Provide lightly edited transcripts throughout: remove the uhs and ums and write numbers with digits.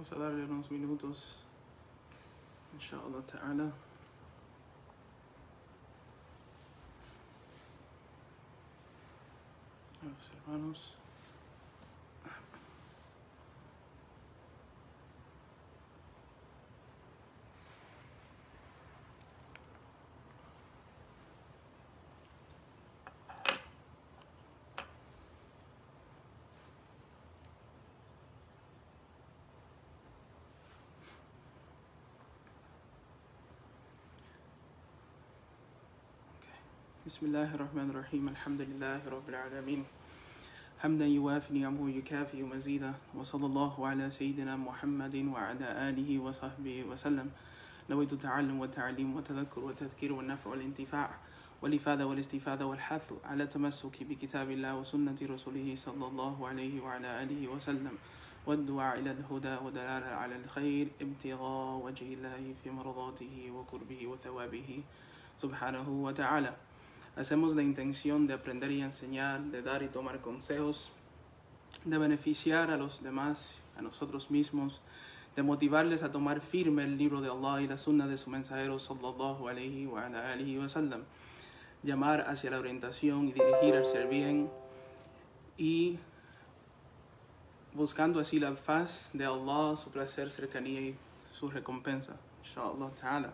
Vamos a darle unos minutos, inshallah ta'ala. A los hermanos. بسم الله الرحمن الرحيم الحمد لله رب العالمين حمدا يوافي نعمه يكافئ مزيدا وصلى الله على سيدنا محمد وعلى آله وصحبه وسلم نويت التعلم والتعليم والتذكر والتذكير والنفع والانتفاع والإفادة والاستفادة والحث على التمسك بكتاب الله وسنة رسوله صلى الله عليه وعلى آله وسلم والدعاء إلى الهدى ودلالة على الخير ابتغاء وجه الله في مرضاته وقربه وثوابه سبحانه وتعالى. Hacemos la intención de aprender y enseñar, de dar y tomar consejos, de beneficiar a los demás, a nosotros mismos, de motivarles a tomar firme el libro de Allah y la sunna de su mensajero sallallahu alayhi wa alihi wa sallam, llamar hacia la orientación y dirigir hacia el bien y buscando así la faz de Allah, su placer, cercanía y su recompensa, inshallah ta'ala.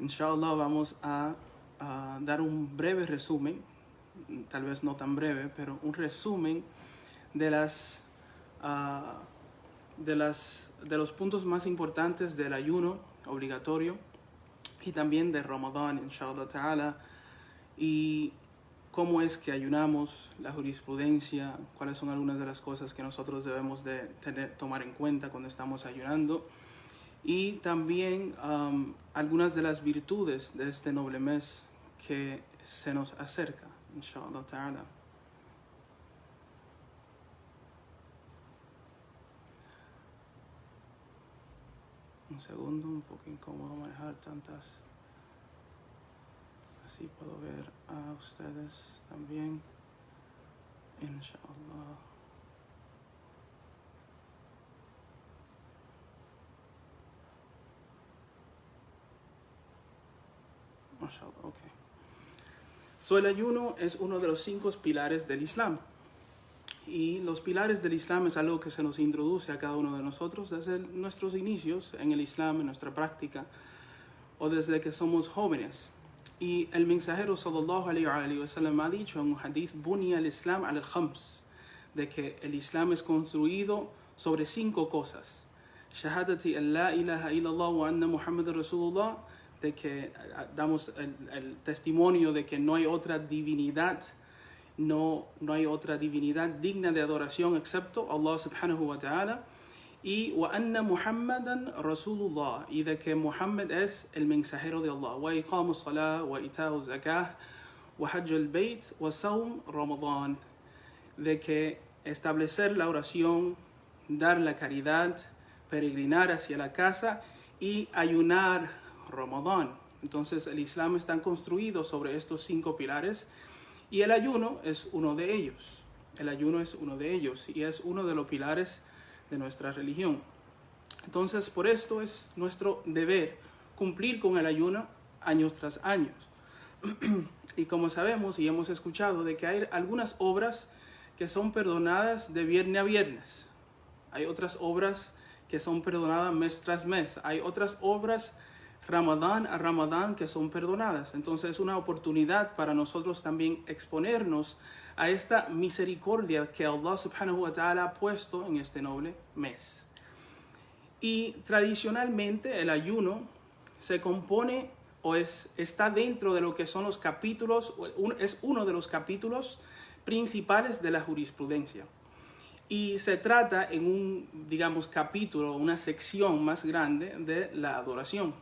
Inshallah vamos a dar un breve resumen, tal vez no tan breve, pero un resumen de los puntos más importantes del ayuno obligatorio y también de Ramadán, inshallah ta'ala, y cómo es que ayunamos, la jurisprudencia, cuáles son algunas de las cosas que nosotros debemos de tomar en cuenta cuando estamos ayunando, y también algunas de las virtudes de este noble mes que se nos acerca, inshallah ta'ala. Un segundo, un poco incómodo manejar tantas. Así puedo ver a ustedes también, inshallah. Mashallah, okay. El ayuno es uno de los 5 pilares del Islam. Y los pilares del Islam es algo que se nos introduce a cada uno de nosotros desde nuestros inicios en el Islam, en nuestra práctica, o desde que somos jóvenes. Y el mensajero sallallahu alayhi wa sallam ha dicho en un hadith, Bunya al-Islam al-Khams, de que el Islam es construido sobre 5 cosas. Shahadati an la ilaha illallah wa anna Muhammad Rasulullah, de que damos el testimonio de que no hay otra divinidad, no hay otra divinidad digna de adoración excepto Allah subhanahu wa ta'ala, y wa anna Muhammadan Rasulullah, y de que Muhammad es el mensajero de Allah, wa iqamu salah, wa ita'u zakah, wa hajj al-bayt, wa sawm Ramadan, de que establecer la oración, dar la caridad, peregrinar hacia la casa y ayunar Ramadán. Entonces el Islam está construido sobre estos 5 pilares y el ayuno es uno de ellos. El ayuno es uno de ellos y es uno de los pilares de nuestra religión. Entonces por esto es nuestro deber cumplir con el ayuno años tras años. Y como sabemos y hemos escuchado de que hay algunas obras que son perdonadas de viernes a viernes. Hay otras obras que son perdonadas mes tras mes. Hay otras obras Ramadán a Ramadán que son perdonadas. Entonces es una oportunidad para nosotros también exponernos a esta misericordia que Allah subhanahu wa ta'ala ha puesto en este noble mes. Y tradicionalmente el ayuno se compone o está dentro de lo que son los capítulos, es uno de los capítulos principales de la jurisprudencia. Y se trata en un, capítulo, una sección más grande de la adoración.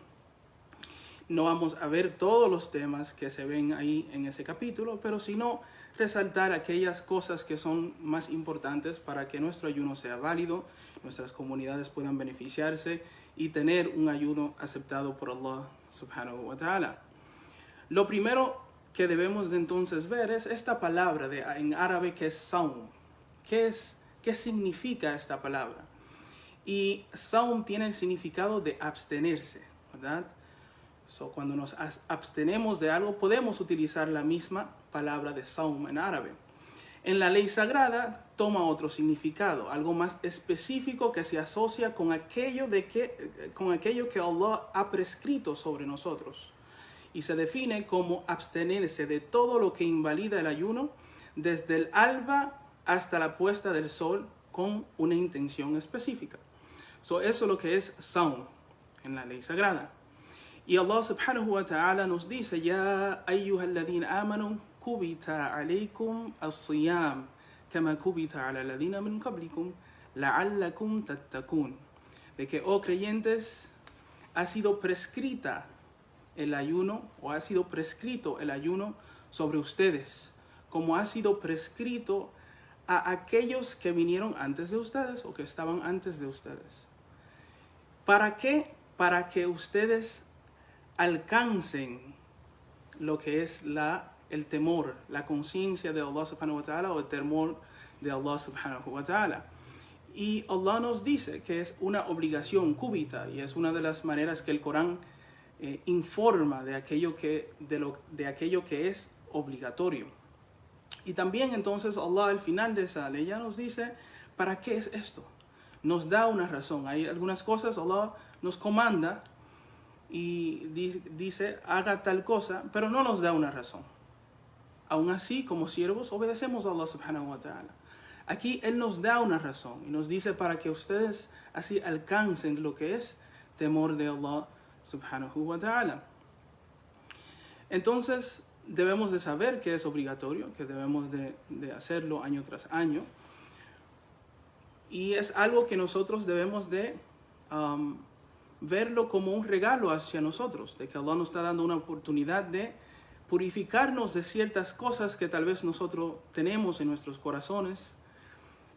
No vamos a ver todos los temas que se ven ahí en ese capítulo, pero sino resaltar aquellas cosas que son más importantes para que nuestro ayuno sea válido, nuestras comunidades puedan beneficiarse y tener un ayuno aceptado por Allah subhanahu wa ta'ala. Lo primero que debemos de entonces ver es esta palabra en árabe que es saum. ¿Qué significa esta palabra? Y saum tiene el significado de abstenerse, ¿verdad? Cuando nos abstenemos de algo, podemos utilizar la misma palabra de saum en árabe. En la ley sagrada toma otro significado, algo más específico que se asocia con aquello que Allah ha prescrito sobre nosotros. Y se define como abstenerse de todo lo que invalida el ayuno desde el alba hasta la puesta del sol con una intención específica. Eso es lo que es saum en la ley sagrada. Y Allah subhanahu wa ta'ala nos dice, Ya ayyuhalladhina amanu kubita alaykum as-siyam kama kubita ala alladhina min qablikum la'allakum tattaqun. De que, oh creyentes, ha sido prescrita el ayuno, o ha sido prescrito el ayuno sobre ustedes, como ha sido prescrito a aquellos que vinieron antes de ustedes o que estaban antes de ustedes. ¿Para qué? Para que ustedes alcancen lo que es el temor, la conciencia de Allah subhanahu wa ta'ala, o el temor de Allah subhanahu wa ta'ala. Y Allah nos dice que es una obligación cúbita, y es una de las maneras que el Corán informa de aquello que es obligatorio. Y también entonces Allah al final de esa ley ya nos dice ¿para qué es esto? Nos da una razón. Hay algunas cosas Allah nos comanda y dice haga tal cosa, pero no nos da una razón. Aún así, como siervos, obedecemos a Allah subhanahu wa ta'ala. Aquí Él nos da una razón y nos dice para que ustedes así alcancen lo que es temor de Allah subhanahu wa ta'ala. Entonces debemos de saber que es obligatorio, que debemos de hacerlo año tras año, y es algo que nosotros debemos de verlo como un regalo hacia nosotros, de que Allah nos está dando una oportunidad de purificarnos de ciertas cosas que tal vez nosotros tenemos en nuestros corazones,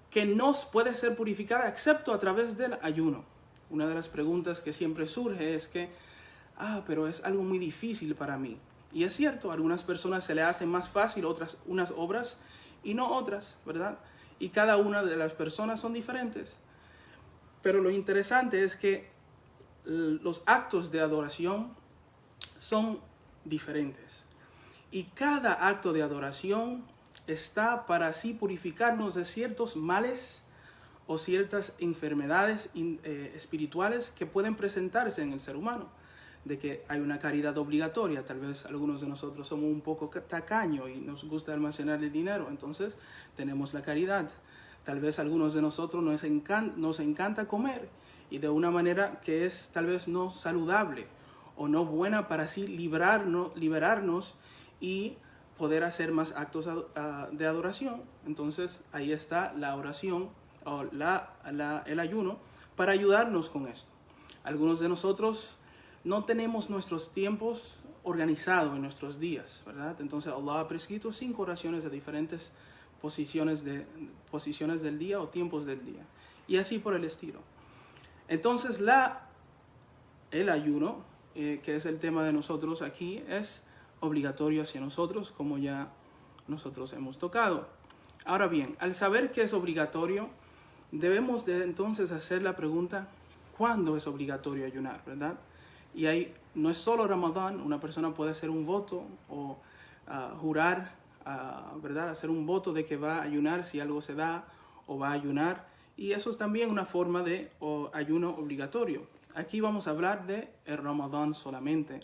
que no puede ser purificada excepto a través del ayuno. Una de las preguntas que siempre surge es que, pero es algo muy difícil para mí. Y es cierto, a algunas personas se le hace más fácil unas obras y no otras, ¿verdad? Y cada una de las personas son diferentes. Pero lo interesante es que los actos de adoración son diferentes. Y cada acto de adoración está para así purificarnos de ciertos males o ciertas enfermedades espirituales que pueden presentarse en el ser humano. De que hay una caridad obligatoria, tal vez algunos de nosotros somos un poco tacaños y nos gusta almacenar el dinero, entonces tenemos la caridad. Tal vez algunos de nosotros nos encanta comer y de una manera que es tal vez no saludable o no buena para así liberarnos y poder hacer más actos de adoración. Entonces ahí está la oración o el ayuno para ayudarnos con esto. Algunos de nosotros no tenemos nuestros tiempos organizados en nuestros días, ¿verdad? Entonces Allah ha prescrito 5 oraciones de diferentes posiciones del día o tiempos del día. Y así por el estilo. Entonces el ayuno, que es el tema de nosotros aquí, es obligatorio hacia nosotros, como ya nosotros hemos tocado. Ahora bien, al saber que es obligatorio, debemos de entonces hacer la pregunta, ¿cuándo es obligatorio ayunar, verdad? Y ahí no es solo Ramadán, una persona puede hacer un voto o jurar, ¿verdad? Hacer un voto de que va a ayunar si algo se da o va a ayunar. Y eso es también una forma de ayuno obligatorio. Aquí vamos a hablar de el Ramadán solamente.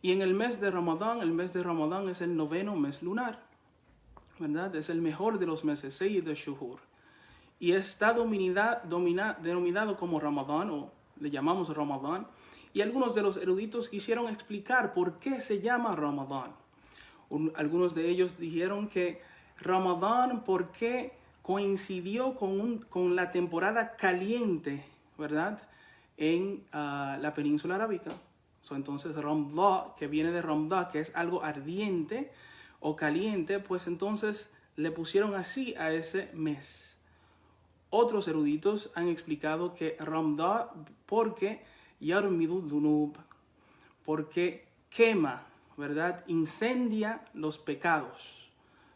Y en el mes de Ramadán es el 9º mes lunar, ¿verdad? Es el mejor de los meses, Sayyid al-Shuhur. Y está denominado como Ramadán, o le llamamos Ramadán. Y algunos de los eruditos quisieron explicar por qué se llama Ramadán. Algunos de ellos dijeron que Ramadán porque coincidió con la temporada caliente, ¿verdad? En la península arábica. Entonces Ramdá, que viene de Ramdá, que es algo ardiente o caliente, pues entonces le pusieron así a ese mes. Otros eruditos han explicado que Ramdá porque Yarmidu Dunub, porque quema, ¿verdad? Incendia los pecados.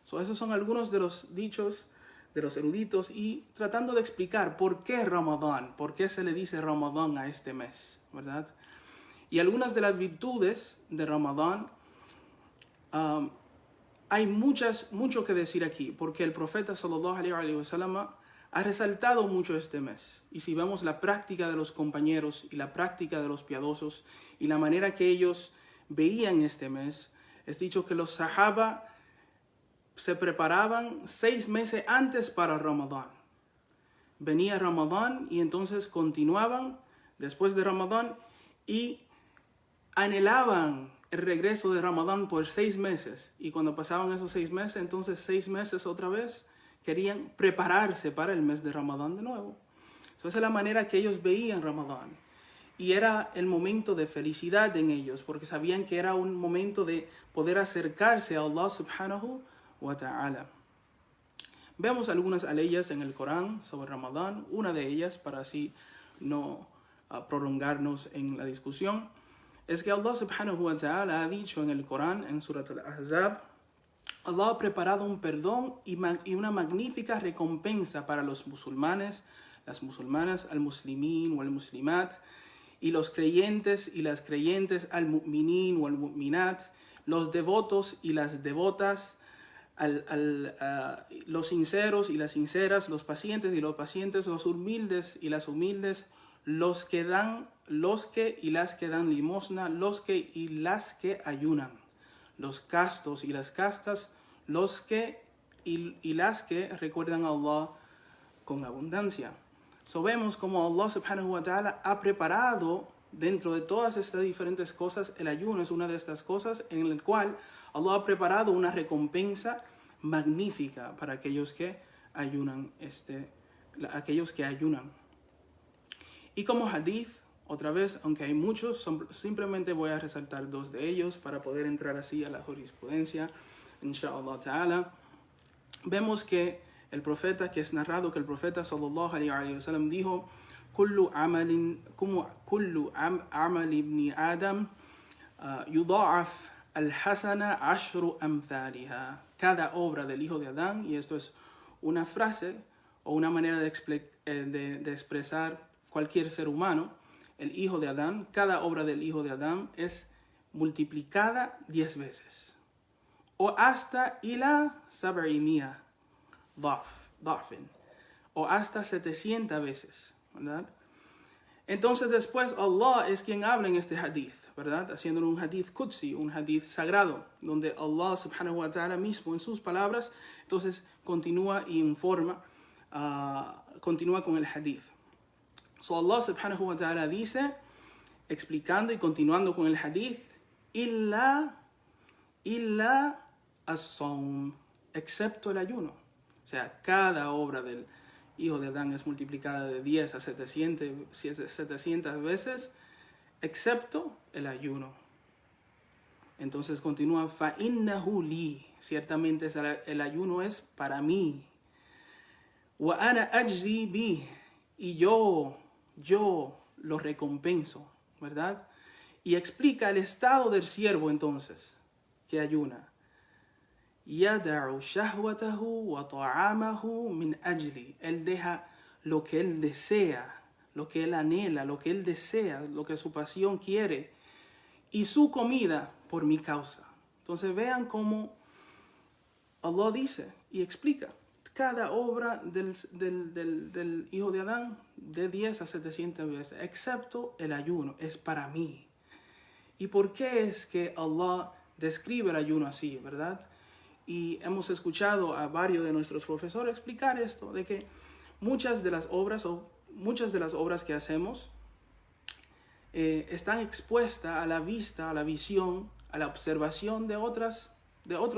Esos son algunos de los dichos de los eruditos y tratando de explicar por qué Ramadán, por qué se le dice Ramadán a este mes, ¿verdad? Y algunas de las virtudes de Ramadán, hay mucho que decir aquí, porque el profeta sallallahu alaihi wasallam ha resaltado mucho este mes. Y si vemos la práctica de los compañeros y la práctica de los piadosos y la manera que ellos veían este mes, es dicho que los sahaba se preparaban 6 meses antes para Ramadán. Venía Ramadán y entonces continuaban después de Ramadán y anhelaban el regreso de Ramadán por 6 meses. Y cuando pasaban esos 6 meses, entonces 6 meses otra vez querían prepararse para el mes de Ramadán de nuevo. Esa es la manera que ellos veían Ramadán. Y era el momento de felicidad en ellos, porque sabían que era un momento de poder acercarse a Allah subhanahu wa ta'ala. Vemos algunas aleyas en el Corán sobre Ramadán. Una de ellas, para así no prolongarnos en la discusión, es que Allah subhanahu wa ta'ala ha dicho en el Corán, en Surat al-Ahzab, Allah ha preparado un perdón y una magnífica recompensa para los musulmanes, las musulmanas, al-muslimin o al-muslimat, y los creyentes y las creyentes, al-mu'minin o al-mu'minat, los devotos y las devotas, los sinceros y las sinceras, los pacientes y los pacientes, los humildes y las humildes, los que y las que dan limosna, los que y las que ayunan, los castos y las castas, los que y las que recuerdan a Allah con abundancia. Vemos como Allah subhanahu wa ta'ala ha preparado dentro de todas estas diferentes cosas, el ayuno es una de estas cosas en el cual Allah ha preparado una recompensa magnífica para aquellos que ayunan, Y como hadith, otra vez, aunque hay muchos, simplemente voy a resaltar 2 de ellos para poder entrar así a la jurisprudencia, inshallah ta'ala. Vemos que el profeta, que es narrado que el profeta sallallahu alaihi wasallam dijo: kullu amal ibn Adam yudha'af al-hasana ashru amthaliha. Cada obra del hijo de Adán, y esto es una frase o una manera de expresar cualquier ser humano, el hijo de Adán, cada obra del hijo de Adán es multiplicada 10 veces. O hasta ila sab'imiya dhafin. O hasta 700 veces, ¿verdad? Entonces después Allah es quien habla en este hadith, ¿verdad? Haciéndolo un hadith qudsi, un hadith sagrado, donde Allah subhanahu wa ta'ala mismo en sus palabras, entonces continúa y informa, continúa con el hadith. Allah subhanahu wa ta'ala dice, explicando y continuando con el hadith, illa as-sawm, excepto el ayuno. O sea, cada obra del hijo de Adán es multiplicada de 10 a 700 veces, excepto el ayuno. Entonces continúa, فَإِنَّهُ لِي, ciertamente el ayuno es para mí. وَأَنَا أَجْزِي بِهِ, y yo lo recompenso, ¿verdad? Y explica el estado del siervo entonces, que ayuna. يَدَعُ شَهْوَتَهُ وَطَعَامَهُ مِنْ أَجْلِي, él deja lo que él desea, lo que él anhela, lo que él desea, lo que su pasión quiere, y su comida por mi causa. Entonces vean cómo Allah dice y explica cada obra del hijo de Adán de 10 a 700 veces, excepto el ayuno, es para mí. ¿Y por qué es que Allah describe el ayuno así, verdad? Y hemos escuchado a varios de nuestros profesores explicar esto, de que muchas de las obras que hacemos están expuestas a la vista, a la visión, a la observación de otros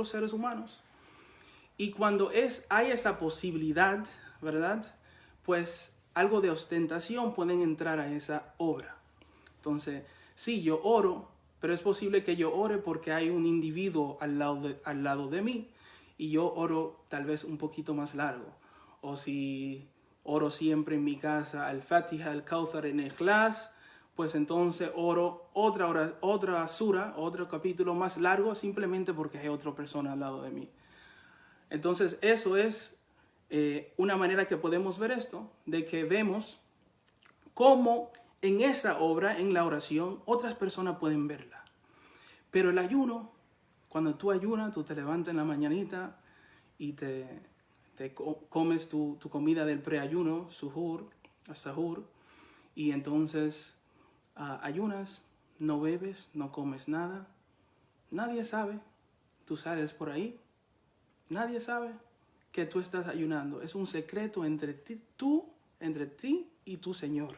seres humanos. Y cuando hay esa posibilidad, ¿verdad? Pues algo de ostentación pueden entrar a esa obra. Entonces, sí, yo oro, pero es posible que yo ore porque hay un individuo al lado de mí y yo oro tal vez un poquito más largo. O si oro siempre en mi casa al-Fatiha, al-Kawthar en Ikhlas, pues entonces oro otra sura, otro capítulo más largo simplemente porque hay otra persona al lado de mí. Entonces eso es una manera que podemos ver esto, de que vemos cómo en esa obra, en la oración, otras personas pueden verla. Pero el ayuno, cuando tú ayunas, tú te levantas en la mañanita y te comes tu comida del preayuno, sahur, y entonces ayunas, no bebes, no comes nada. Nadie sabe, tú sales por ahí, nadie sabe que tú estás ayunando. Es un secreto entre ti y tu Señor,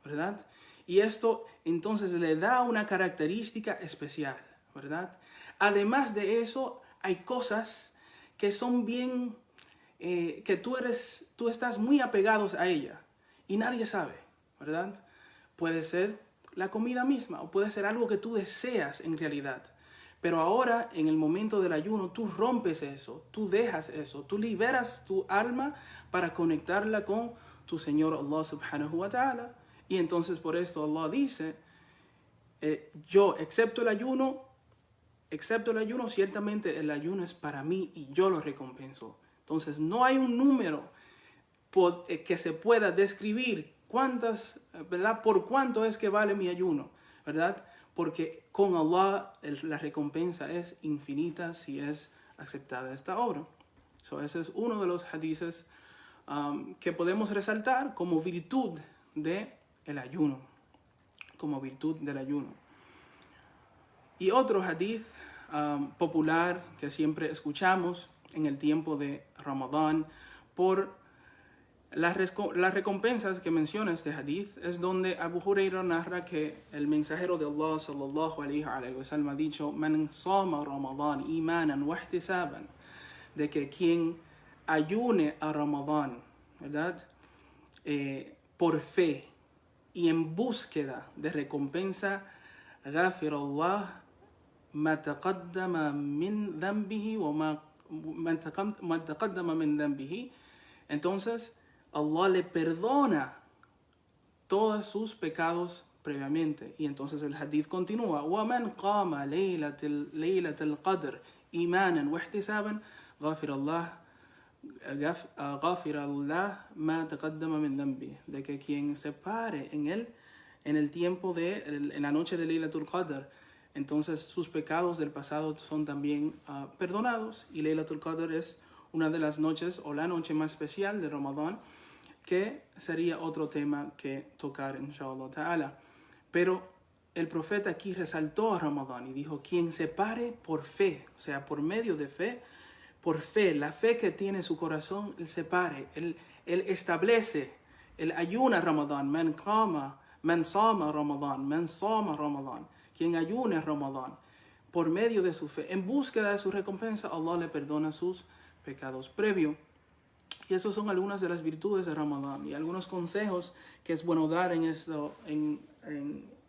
¿verdad? Y esto entonces le da una característica especial, ¿verdad? Además de eso, hay cosas que son bien, que tú estás muy apegados a ella y nadie sabe, ¿verdad? Puede ser la comida misma o puede ser algo que tú deseas en realidad. Pero ahora, en el momento del ayuno, tú rompes eso, tú dejas eso, tú liberas tu alma para conectarla con tu Señor Allah subhanahu wa ta'ala. Y entonces por esto Allah dice, yo, excepto el ayuno, ciertamente el ayuno es para mí y yo lo recompenso. Entonces no hay un número que se pueda describir ¿verdad? Por cuánto es que vale mi ayuno, ¿verdad? Porque con Allah la recompensa es infinita si es aceptada esta obra. Ese es uno de los hadices que podemos resaltar como virtud del ayuno. Como virtud del ayuno. Y otro hadith popular que siempre escuchamos en el tiempo de Ramadán por las recompensas que menciona este hadith es donde Abu Hurairah narra que el mensajero de Allah sallallahu alayhi wa sallam ha dicho man sama Ramadán imanan wa ihtisaban, de que quien ayune a Ramadán, ¿verdad? Por fe y en búsqueda de recompensa, غافر الله ما تقدم من ذنبه وما تقدم من ذنبه. Entonces Allah le perdona todos sus pecados previamente. Y entonces el hadith continúa. وَمَنْ قَامَ لَيْلَةَ الْقَدْرِ إِيمَانًا وَاحْتِسَابًا غَفِرَ اللَّهُ مَا تَقَدَّمَ مِنْ ذَنْبِهِ. De que quien se pare en el tiempo en la noche de Laylatul Qadr, entonces sus pecados del pasado son también perdonados. Y Laylatul Qadr es una de las noches o la noche más especial de Ramadán, que sería otro tema que tocar, inshallah ta'ala. Pero el profeta aquí resaltó a Ramadán y dijo, quien se pare por fe, o sea, por medio de fe, por fe, la fe que tiene su corazón, él se pare, él establece, él ayuna Ramadán, man sama Ramadán, quien ayune Ramadán, por medio de su fe, en búsqueda de su recompensa, Allah le perdona sus pecados previos. Y esos son algunas de las virtudes de Ramadán y algunos consejos que es bueno dar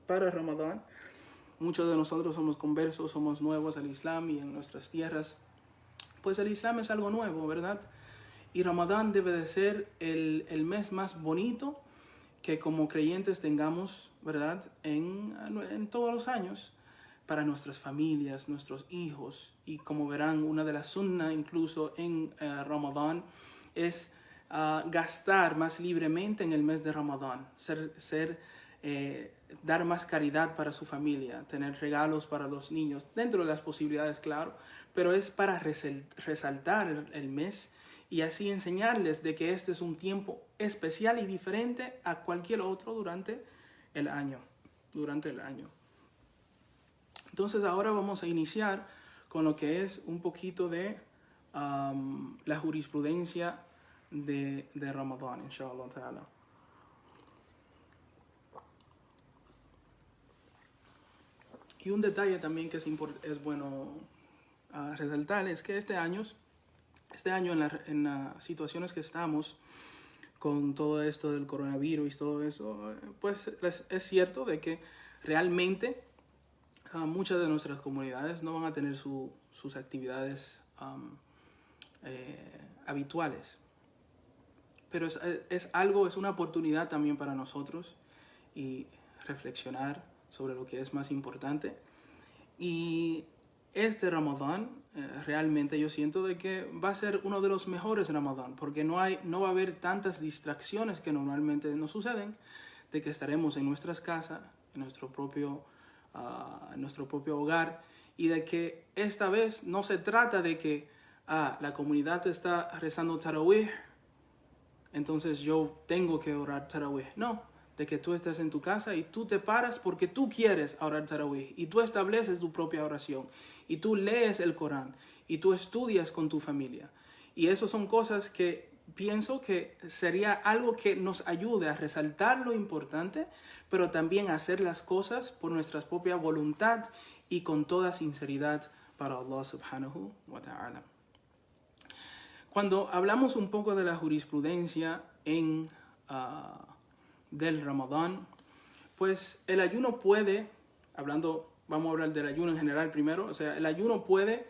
para Ramadán. Muchos de nosotros somos conversos, somos nuevos al Islam y en nuestras tierras, pues el Islam es algo nuevo, ¿verdad? Y Ramadán debe de ser el mes más bonito que como creyentes tengamos, ¿verdad? En todos los años, para nuestras familias, nuestros hijos. Y como verán, una de las sunnah incluso en Ramadán es gastar más libremente en el mes de Ramadán, dar más caridad para su familia, tener regalos para los niños, dentro de las posibilidades, claro, pero es para resaltar el mes y así enseñarles de que este es un tiempo especial y diferente a cualquier otro durante el año. Entonces ahora vamos a iniciar con lo que es un poquito de la jurisprudencia de Ramadán, inshallah ta'ala. Y un detalle también que es bueno resaltar es que este año en las situaciones que estamos con todo esto del coronavirus y todo eso, pues es cierto de que realmente muchas de nuestras comunidades no van a tener sus actividades habituales. Pero es una oportunidad también para nosotros y reflexionar sobre lo que es más importante. Y este Ramadán, realmente yo siento de que va a ser uno de los mejores Ramadán, porque no va a haber tantas distracciones que normalmente nos suceden, de que estaremos en nuestras casas, en nuestro propio hogar, y de que esta vez no se trata de que la comunidad está rezando Tarawih, entonces yo tengo que orar Tarawih. No, de que tú estás en tu casa y tú te paras porque tú quieres orar Tarawih y tú estableces tu propia oración y tú lees el Corán y tú estudias con tu familia. Y eso son cosas que pienso que sería algo que nos ayude a resaltar lo importante, pero también a hacer las cosas por nuestra propia voluntad y con toda sinceridad para Allah subhanahu wa ta'ala. Cuando hablamos un poco de la jurisprudencia del Ramadán, pues el ayuno puede, vamos a hablar del ayuno en general primero, o sea, el ayuno puede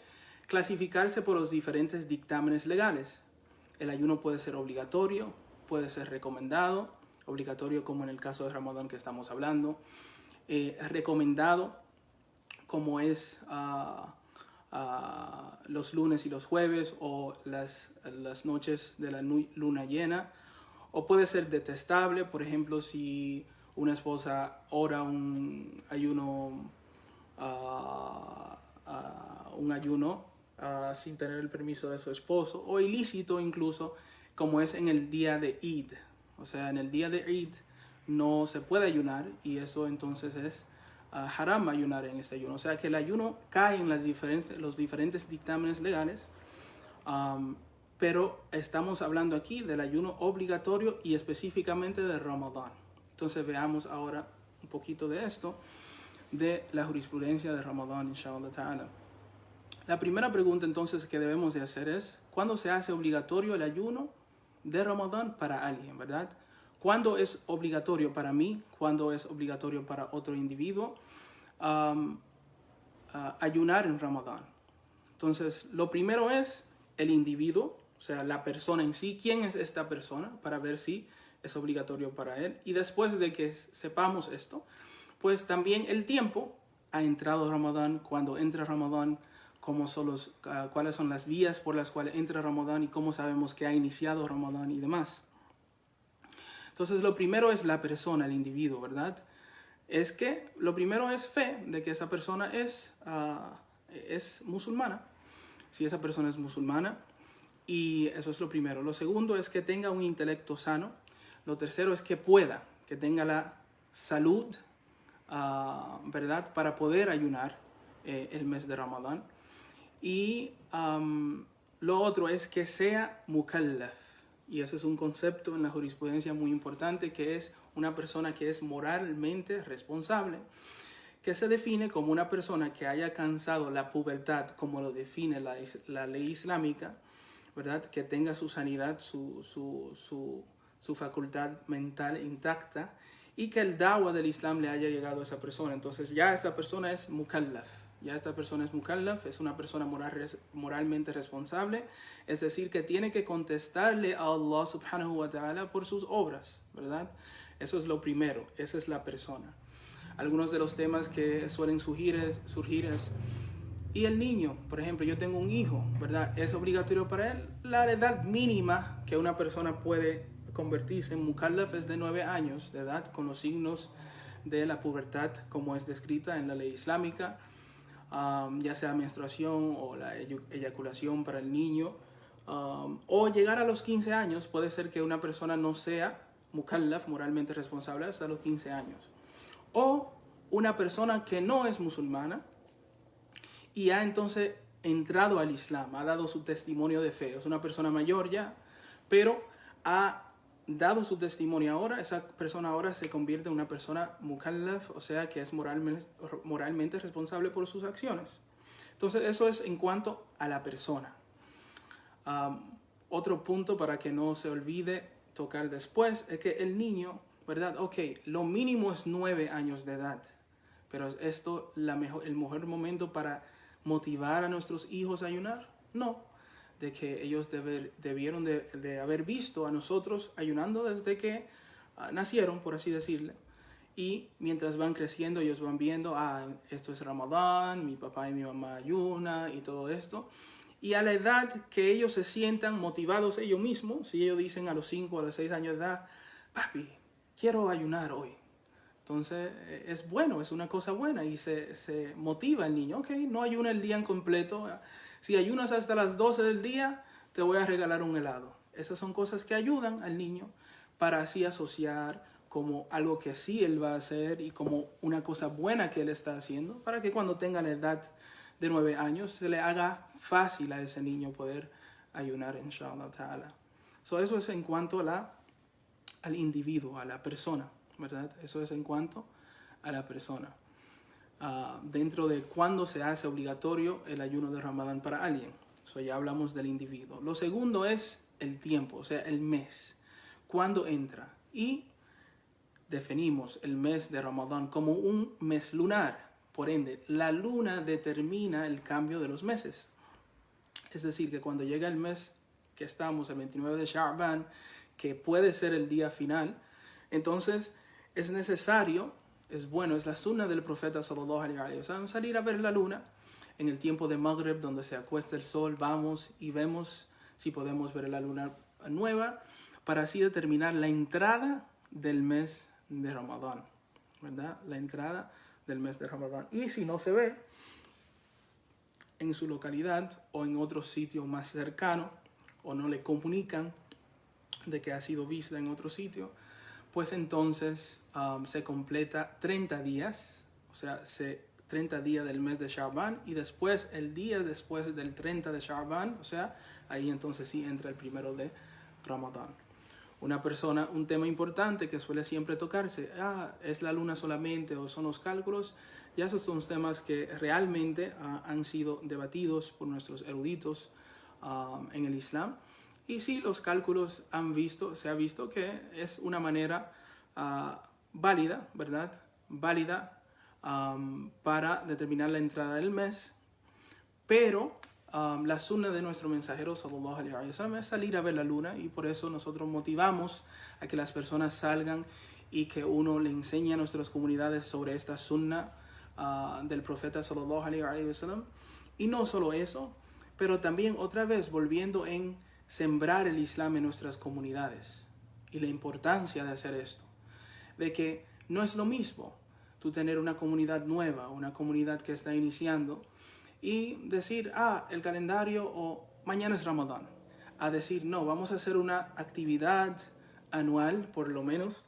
clasificarse por los diferentes dictámenes legales. El ayuno puede ser obligatorio, puede ser recomendado, obligatorio como en el caso de Ramadán que estamos hablando, recomendado como es los lunes y los jueves o las noches de la luna llena, o puede ser detestable, por ejemplo, si una esposa ora un ayuno sin tener el permiso de su esposo, o ilícito incluso, como es en el día de Eid. O sea, en el día de Eid no se puede ayunar y eso entonces es haram ayunar en este ayuno. O sea que el ayuno cae en los diferentes dictámenes legales, pero estamos hablando aquí del ayuno obligatorio y específicamente de Ramadán. Entonces veamos ahora un poquito de esto, de la jurisprudencia de Ramadán, inshallah ta'ala. La primera pregunta entonces que debemos de hacer es, ¿cuándo se hace obligatorio el ayuno de Ramadán para alguien, verdad? ¿Cuándo es obligatorio para mí? ¿Cuándo es obligatorio para otro individuo? Ayunar en Ramadán. Entonces, lo primero es el individuo, o sea, la persona en sí. ¿Quién es esta persona? Para ver si es obligatorio para él. Y después de que sepamos esto, pues también el tiempo. Ha entrado Ramadán, cuando entra Ramadán, cuáles son las vías por las cuales entra Ramadán y cómo sabemos que ha iniciado Ramadán y demás. Entonces, lo primero es la persona, el individuo, ¿verdad? Es que lo primero es fe de que esa persona es musulmana. Si esa persona es musulmana, y eso es lo primero. Lo segundo es que tenga un intelecto sano. Lo tercero es que tenga la salud, ¿verdad? Para poder ayunar el mes de Ramadán. Y lo otro es que sea mukallaf. Y eso es un concepto en la jurisprudencia muy importante, que es una persona que es moralmente responsable, que se define como una persona que haya alcanzado la pubertad, como lo define la ley islámica, ¿verdad? Que tenga su sanidad, su facultad mental intacta, y que el da'wah del Islam le haya llegado a esa persona. Entonces ya esta persona es mukallaf. Es una persona moralmente responsable, es decir, que tiene que contestarle a Allah subhanahu wa ta'ala por sus obras, ¿verdad? Eso es lo primero, esa es la persona. Algunos de los temas que suelen surgir es, ¿y el niño? Por ejemplo, yo tengo un hijo, ¿verdad? ¿Es obligatorio para él? La edad mínima que una persona puede convertirse en mukallaf es de 9 años de edad, con los signos de la pubertad, como es descrita en la ley islámica. Ya sea menstruación o la eyaculación para el niño, o llegar a los 15 años. Puede ser que una persona no sea mukallaf, moralmente responsable, hasta los 15 años. O una persona que no es musulmana y ha entonces entrado al Islam, ha dado su testimonio de fe. Es una persona mayor ya, pero ha dado su testimonio ahora. Esa persona ahora se convierte en una persona mukallaf, o sea que es moralmente responsable por sus acciones. Entonces eso es en cuanto a la persona. Otro punto para que no se olvide tocar después es que el niño, ¿verdad? Ok, lo mínimo es 9 años de edad, pero ¿es esto el mejor momento para motivar a nuestros hijos a ayunar? No. De que ellos debieron de haber visto a nosotros ayunando desde que nacieron, por así decirlo. Y mientras van creciendo, ellos van viendo, esto es Ramadán, mi papá y mi mamá ayunan y todo esto. Y a la edad que ellos se sientan motivados ellos mismos, si ellos dicen a los 5 o a los 6 años de edad, papi, quiero ayunar hoy. Entonces es bueno, es una cosa buena y se motiva el niño. Ok, no ayuna el día en completo. Si ayunas hasta las 12 del día, te voy a regalar un helado. Esas son cosas que ayudan al niño para así asociar como algo que sí él va a hacer y como una cosa buena que él está haciendo, para que cuando tenga la edad de 9 años se le haga fácil a ese niño poder ayunar, inshallah ta'ala. Eso es en cuanto al individuo, a la persona, ¿verdad? Eso es en cuanto a la persona. Dentro de cuándo se hace obligatorio el ayuno de Ramadán para alguien. Ya hablamos del individuo. Lo segundo es el tiempo, o sea, el mes. ¿Cuándo entra? Y definimos el mes de Ramadán como un mes lunar. Por ende, la luna determina el cambio de los meses. Es decir, que cuando llega el mes que estamos, el 29 de Sha'ban, que puede ser el día final, entonces es necesario, es bueno, es la sunna del profeta sallallahu alaihi wasallam, salir a ver la luna en el tiempo de Maghrib, donde se acuesta el sol, vamos y vemos si podemos ver la luna nueva, para así determinar la entrada del mes de Ramadán, ¿verdad? La entrada del mes de Ramadán. Y si no se ve en su localidad o en otro sitio más cercano, o no le comunican de que ha sido vista en otro sitio, pues entonces se completa 30 días, o sea, 30 días del mes de Sha'ban, y después, el día después del 30 de Sha'ban, o sea, ahí entonces sí entra el primero de Ramadán. Un tema importante que suele siempre tocarse, ¿es la luna solamente o son los cálculos? Ya esos son temas que realmente han sido debatidos por nuestros eruditos en el Islam. Y sí, los cálculos se ha visto que es una manera válida, ¿verdad? Válida para determinar la entrada del mes, pero la sunna de nuestro mensajero sallallahu alaihi wasallam es salir a ver la luna, y por eso nosotros motivamos a que las personas salgan y que uno le enseñe a nuestras comunidades sobre esta sunna del profeta sallallahu alaihi wasallam. Y no solo eso, pero también otra vez volviendo en sembrar el Islam en nuestras comunidades y la importancia de hacer esto, de que no es lo mismo tú tener una comunidad nueva, una comunidad que está iniciando, y decir, el calendario o mañana es Ramadán, a decir, no, vamos a hacer una actividad anual, por lo menos,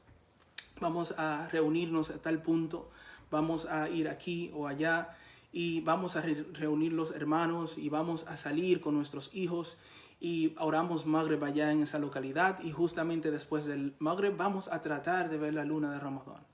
vamos a reunirnos a tal punto, vamos a ir aquí o allá, y vamos a reunir los hermanos, y vamos a salir con nuestros hijos, y oramos Maghrib allá en esa localidad, y justamente después del Maghrib vamos a tratar de ver la luna de Ramadán,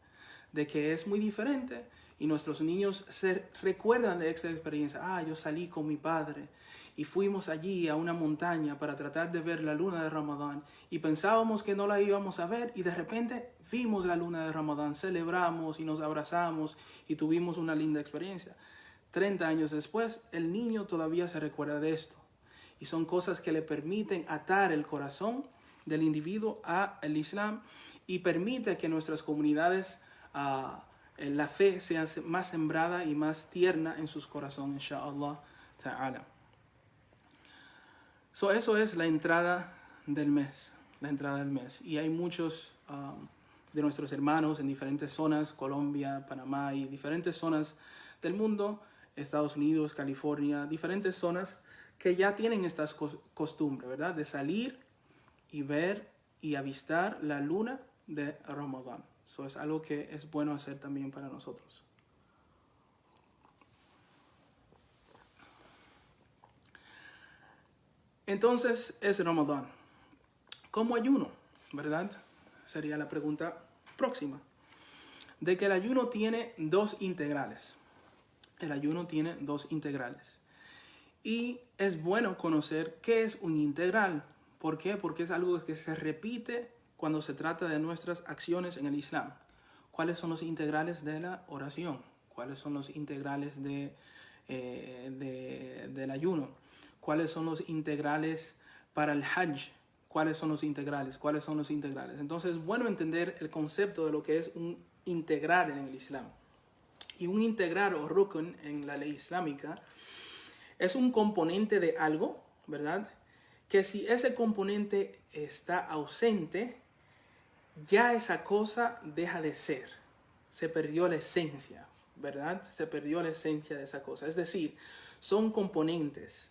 de que es muy diferente. Y nuestros niños se recuerdan de esta experiencia. Yo salí con mi padre y fuimos allí a una montaña para tratar de ver la luna de Ramadán, y pensábamos que no la íbamos a ver, y de repente vimos la luna de Ramadán, celebramos y nos abrazamos y tuvimos una linda experiencia. 30 años después, el niño todavía se recuerda de esto, y son cosas que le permiten atar el corazón del individuo al Islam, y permite que nuestras comunidades la fe sea más sembrada y más tierna en sus corazones, inshallah ta'ala. Eso es la entrada del mes, Y hay muchos de nuestros hermanos en diferentes zonas, Colombia, Panamá y diferentes zonas del mundo, Estados Unidos, California, diferentes zonas que ya tienen estas costumbres, ¿verdad? De salir y ver y avistar la luna de Ramadán. Eso es algo que es bueno hacer también para nosotros. Entonces es Ramadán. ¿Cómo ayuno? ¿Verdad? Sería la pregunta próxima. De que el ayuno tiene dos integrales. El ayuno tiene dos integrales. Y es bueno conocer qué es un integral. ¿Por qué? Porque es algo que se repite cuando se trata de nuestras acciones en el Islam. ¿Cuáles son los integrales de la oración? ¿Cuáles son los integrales del ayuno? ¿Cuáles son los integrales para el Hajj? ¿Cuáles son los integrales? ¿Cuáles son los integrales? Entonces es bueno entender el concepto de lo que es un integral en el Islam. Y un integral o rukn en la ley islámica es un componente de algo, ¿verdad? Que si ese componente está ausente, ya esa cosa deja de ser. Se perdió la esencia, ¿verdad? Se perdió la esencia de esa cosa. Es decir, son componentes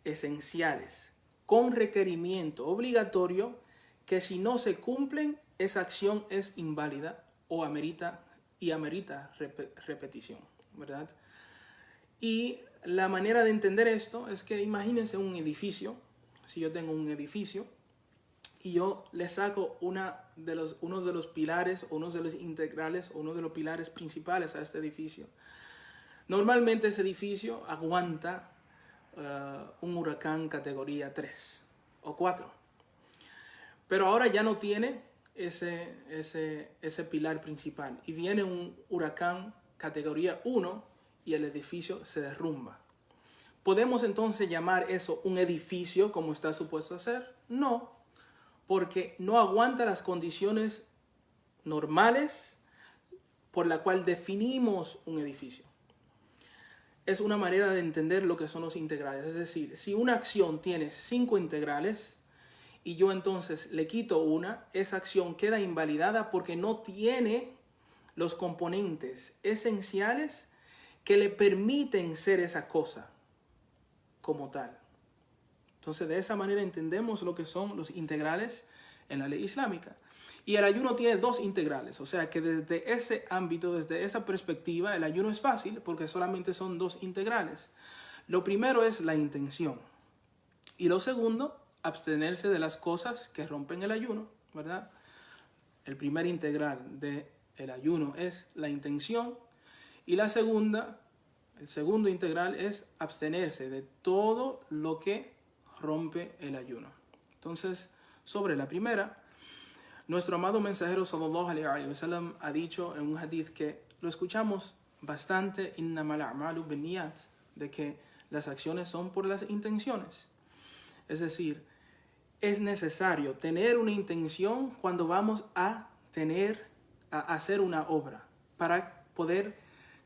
esenciales con requerimiento obligatorio que si no se cumplen, esa acción es inválida o amerita repetición, ¿verdad? Y la manera de entender esto es que imagínense un edificio. Si yo tengo un edificio y yo le saco uno de los pilares, uno de los integrales, uno de los pilares principales a este edificio, normalmente ese edificio aguanta un huracán categoría 3 o 4. Pero ahora ya no tiene ese pilar principal y viene un huracán categoría 1 y el edificio se derrumba. ¿Podemos entonces llamar eso un edificio como está supuesto a ser? No, porque no aguanta las condiciones normales por la cual definimos un edificio. Es una manera de entender lo que son los integrales. Es decir, si una acción tiene 5 integrales y yo entonces le quito una, esa acción queda invalidada porque no tiene los componentes esenciales que le permiten ser esa cosa como tal. Entonces, de esa manera entendemos lo que son los integrales en la ley islámica. Y el ayuno tiene 2 integrales, o sea que desde ese ámbito, desde esa perspectiva, el ayuno es fácil porque solamente son 2 integrales. Lo primero es la intención y lo segundo, abstenerse de las cosas que rompen el ayuno, ¿verdad? El primer integral del ayuno es la intención y el segundo integral es abstenerse de todo lo que rompe el ayuno. Entonces, sobre la primera, nuestro amado mensajero sallallahu alaihi wa sallam ha dicho en un hadith que lo escuchamos bastante, innamal a'malu binniyat, de que las acciones son por las intenciones. Es decir, es necesario tener una intención cuando vamos a hacer una obra para poder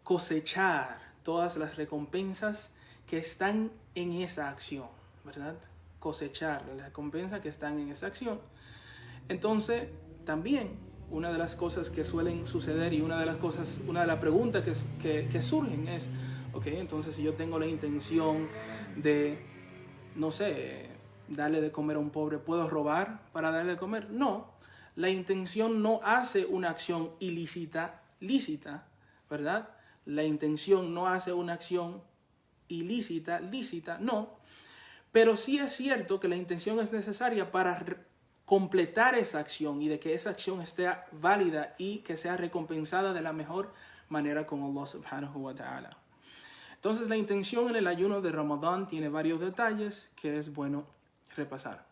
cosechar todas las recompensas que están en esa acción, ¿verdad? Cosechar las recompensas que están en esa acción. Entonces, también una de las cosas que suelen suceder y una de las preguntas que surgen es, ok, entonces si yo tengo la intención de, no sé, darle de comer a un pobre, ¿puedo robar para darle de comer? No, la intención no hace una acción lícita, ¿verdad? La intención no hace una acción ilícita, no. Pero sí es cierto que la intención es necesaria para completar esa acción y de que esa acción esté válida y que sea recompensada de la mejor manera con Allah subhanahu wa ta'ala. Entonces la intención en el ayuno de Ramadán tiene varios detalles que es bueno repasar.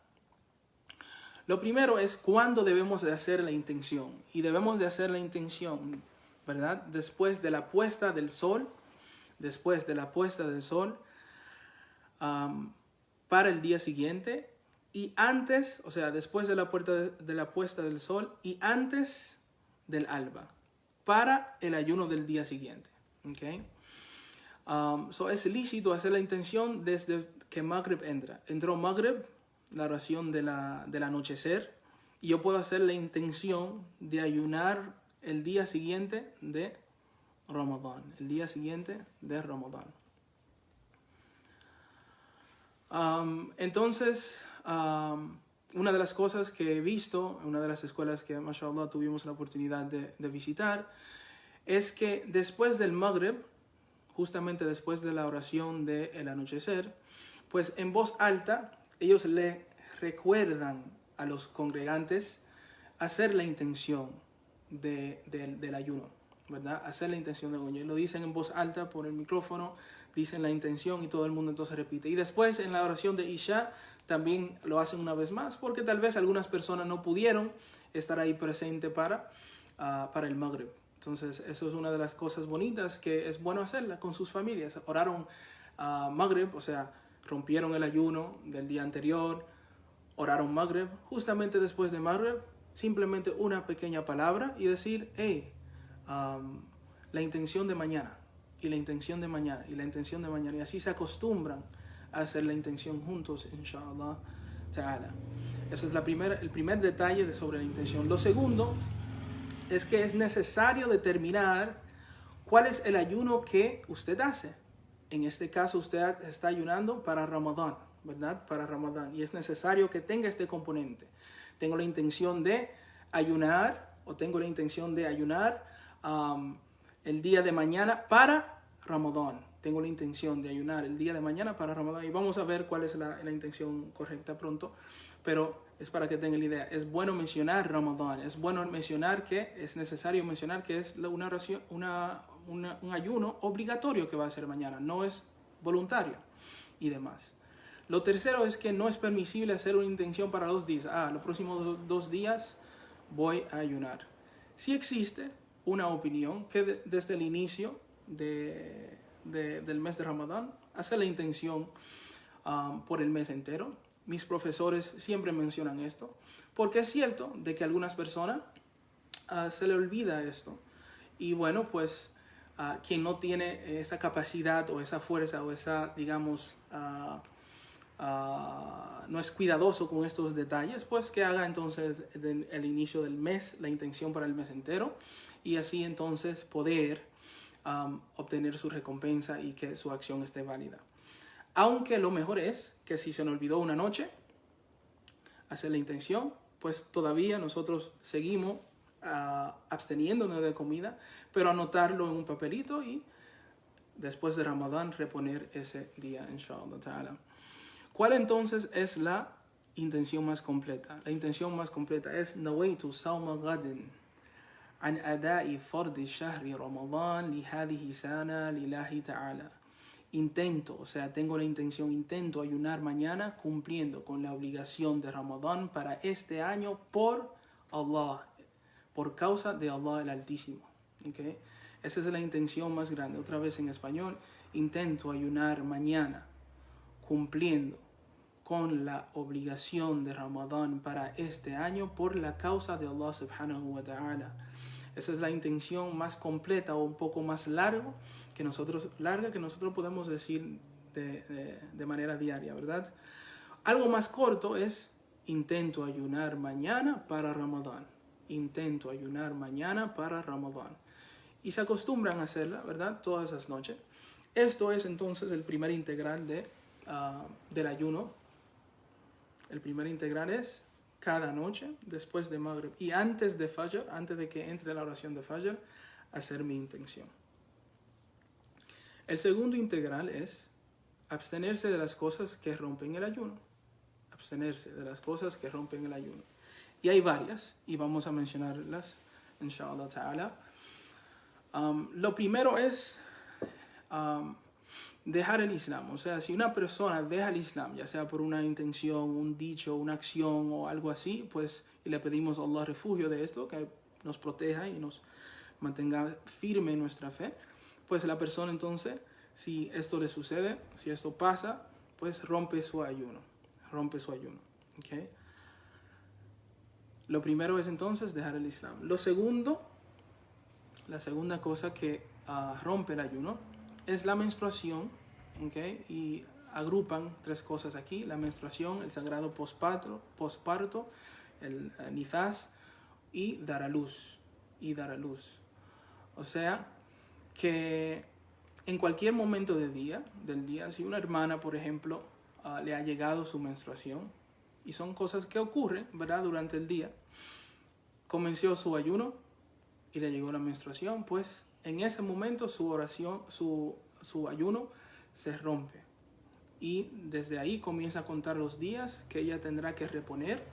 Lo primero es cuándo debemos de hacer la intención. Y debemos de hacer la intención, ¿verdad? Después de la puesta del sol, para el día siguiente y antes, o sea, después de la puesta del sol y antes del alba, para el ayuno del día siguiente. ¿Okay? Es lícito hacer la intención desde que Maghrib entra. Entró Maghrib, la oración del anochecer, y yo puedo hacer la intención de ayunar el día siguiente de Ramadán. Entonces, una de las cosas que he visto en una de las escuelas que, mashallah, tuvimos la oportunidad de visitar, es que después del Maghrib, justamente después de la oración del anochecer, pues en voz alta, ellos le recuerdan a los congregantes hacer la intención del ayuno, ¿verdad? Hacer la intención del ayuno. Lo dicen en voz alta por el micrófono, dicen la intención y todo el mundo entonces repite. Y después en la oración de Isha también lo hacen una vez más, porque tal vez algunas personas no pudieron estar ahí presente para el Maghrib. Entonces eso es una de las cosas bonitas que es bueno hacerla con sus familias. Oraron Maghrib, o sea, rompieron el ayuno del día anterior, oraron Maghrib, justamente después de Maghrib, simplemente una pequeña palabra y decir, hey, la intención de mañana, y la intención de mañana, y la intención de mañana, y así se acostumbran a hacer la intención juntos, inshallah ta'ala. Eso es el primer detalle sobre la intención. Lo segundo es que es necesario determinar cuál es el ayuno que usted hace. En este caso usted está ayunando para Ramadán, ¿verdad? Para Ramadán. Y es necesario que tenga este componente. Tengo la intención de ayunar, o tengo la intención de ayunar el día de mañana para Ramadán. Tengo la intención de ayunar el día de mañana para Ramadán. Y vamos a ver cuál es la intención correcta pronto. Pero es para que tengan la idea. Es bueno mencionar Ramadán. Es bueno mencionar que es necesario mencionar que es un ayuno obligatorio que va a hacer mañana. No es voluntario y demás. Lo tercero es que no es permisible hacer una intención para 2 días. Los próximos 2 días voy a ayunar. Sí existe una opinión que desde el inicio del mes de Ramadán hace la intención por el mes entero. Mis profesores siempre mencionan esto, porque es cierto de que a algunas personas se le olvida esto. Y bueno, pues quien no tiene esa capacidad o esa fuerza o esa, digamos, no es cuidadoso con estos detalles, pues que haga entonces el inicio del mes, la intención para el mes entero, y así entonces poder obtener su recompensa y que su acción esté válida. Aunque lo mejor es que si se nos olvidó una noche hacer la intención, pues todavía nosotros seguimos absteniéndonos de comida, pero anotarlo en un papelito y después de Ramadán reponer ese día, inshallah ta'ala. ¿Cuál entonces es la intención más completa? La intención más completa es Nawaitu sawma gadin an ada'i fardi shahri Ramadán li hadihi sana lillahi ta'ala. Intento ayunar mañana cumpliendo con la obligación de Ramadán para este año por Allah, por causa de Allah el Altísimo. ¿Okay? Esa es la intención más grande. Otra vez en español, intento ayunar mañana cumpliendo con la obligación de Ramadán para este año por la causa de Allah subhanahu wa ta'ala. Esa es la intención más completa o un poco más larga que nosotros podemos decir de manera diaria, ¿verdad? Algo más corto es intento ayunar mañana para Ramadán. Intento ayunar mañana para Ramadán. Y se acostumbran a hacerla, ¿verdad? Todas esas noches. Esto es entonces el primer integral del ayuno. El primer integral es cada noche, después de Maghrib y antes de Fajr, antes de que entre la oración de Fajr, hacer mi intención. El segundo integral es abstenerse de las cosas que rompen el ayuno. Abstenerse de las cosas que rompen el ayuno. Y hay varias, y vamos a mencionarlas, inshallah ta'ala. Lo primero es dejar el Islam. O sea, si una persona deja el Islam, ya sea por una intención, un dicho, una acción o algo así, pues y le pedimos a Allah refugio de esto, que nos proteja y nos mantenga firme en nuestra fe, pues la persona entonces, si esto le sucede, si esto pasa, pues rompe su ayuno. ¿Okay? Lo primero es entonces dejar el Islam. La segunda cosa que rompe el ayuno es la menstruación, ¿okay? Y agrupan 3 cosas aquí: la menstruación, el sagrado posparto, el nifas y dar a luz. O sea, que en cualquier momento del día, si una hermana, por ejemplo, le ha llegado su menstruación, y son cosas que ocurren, ¿verdad? Durante el día, comenzó su ayuno y le llegó la menstruación, pues en ese momento su ayuno se rompe. Y desde ahí comienza a contar los días que ella tendrá que reponer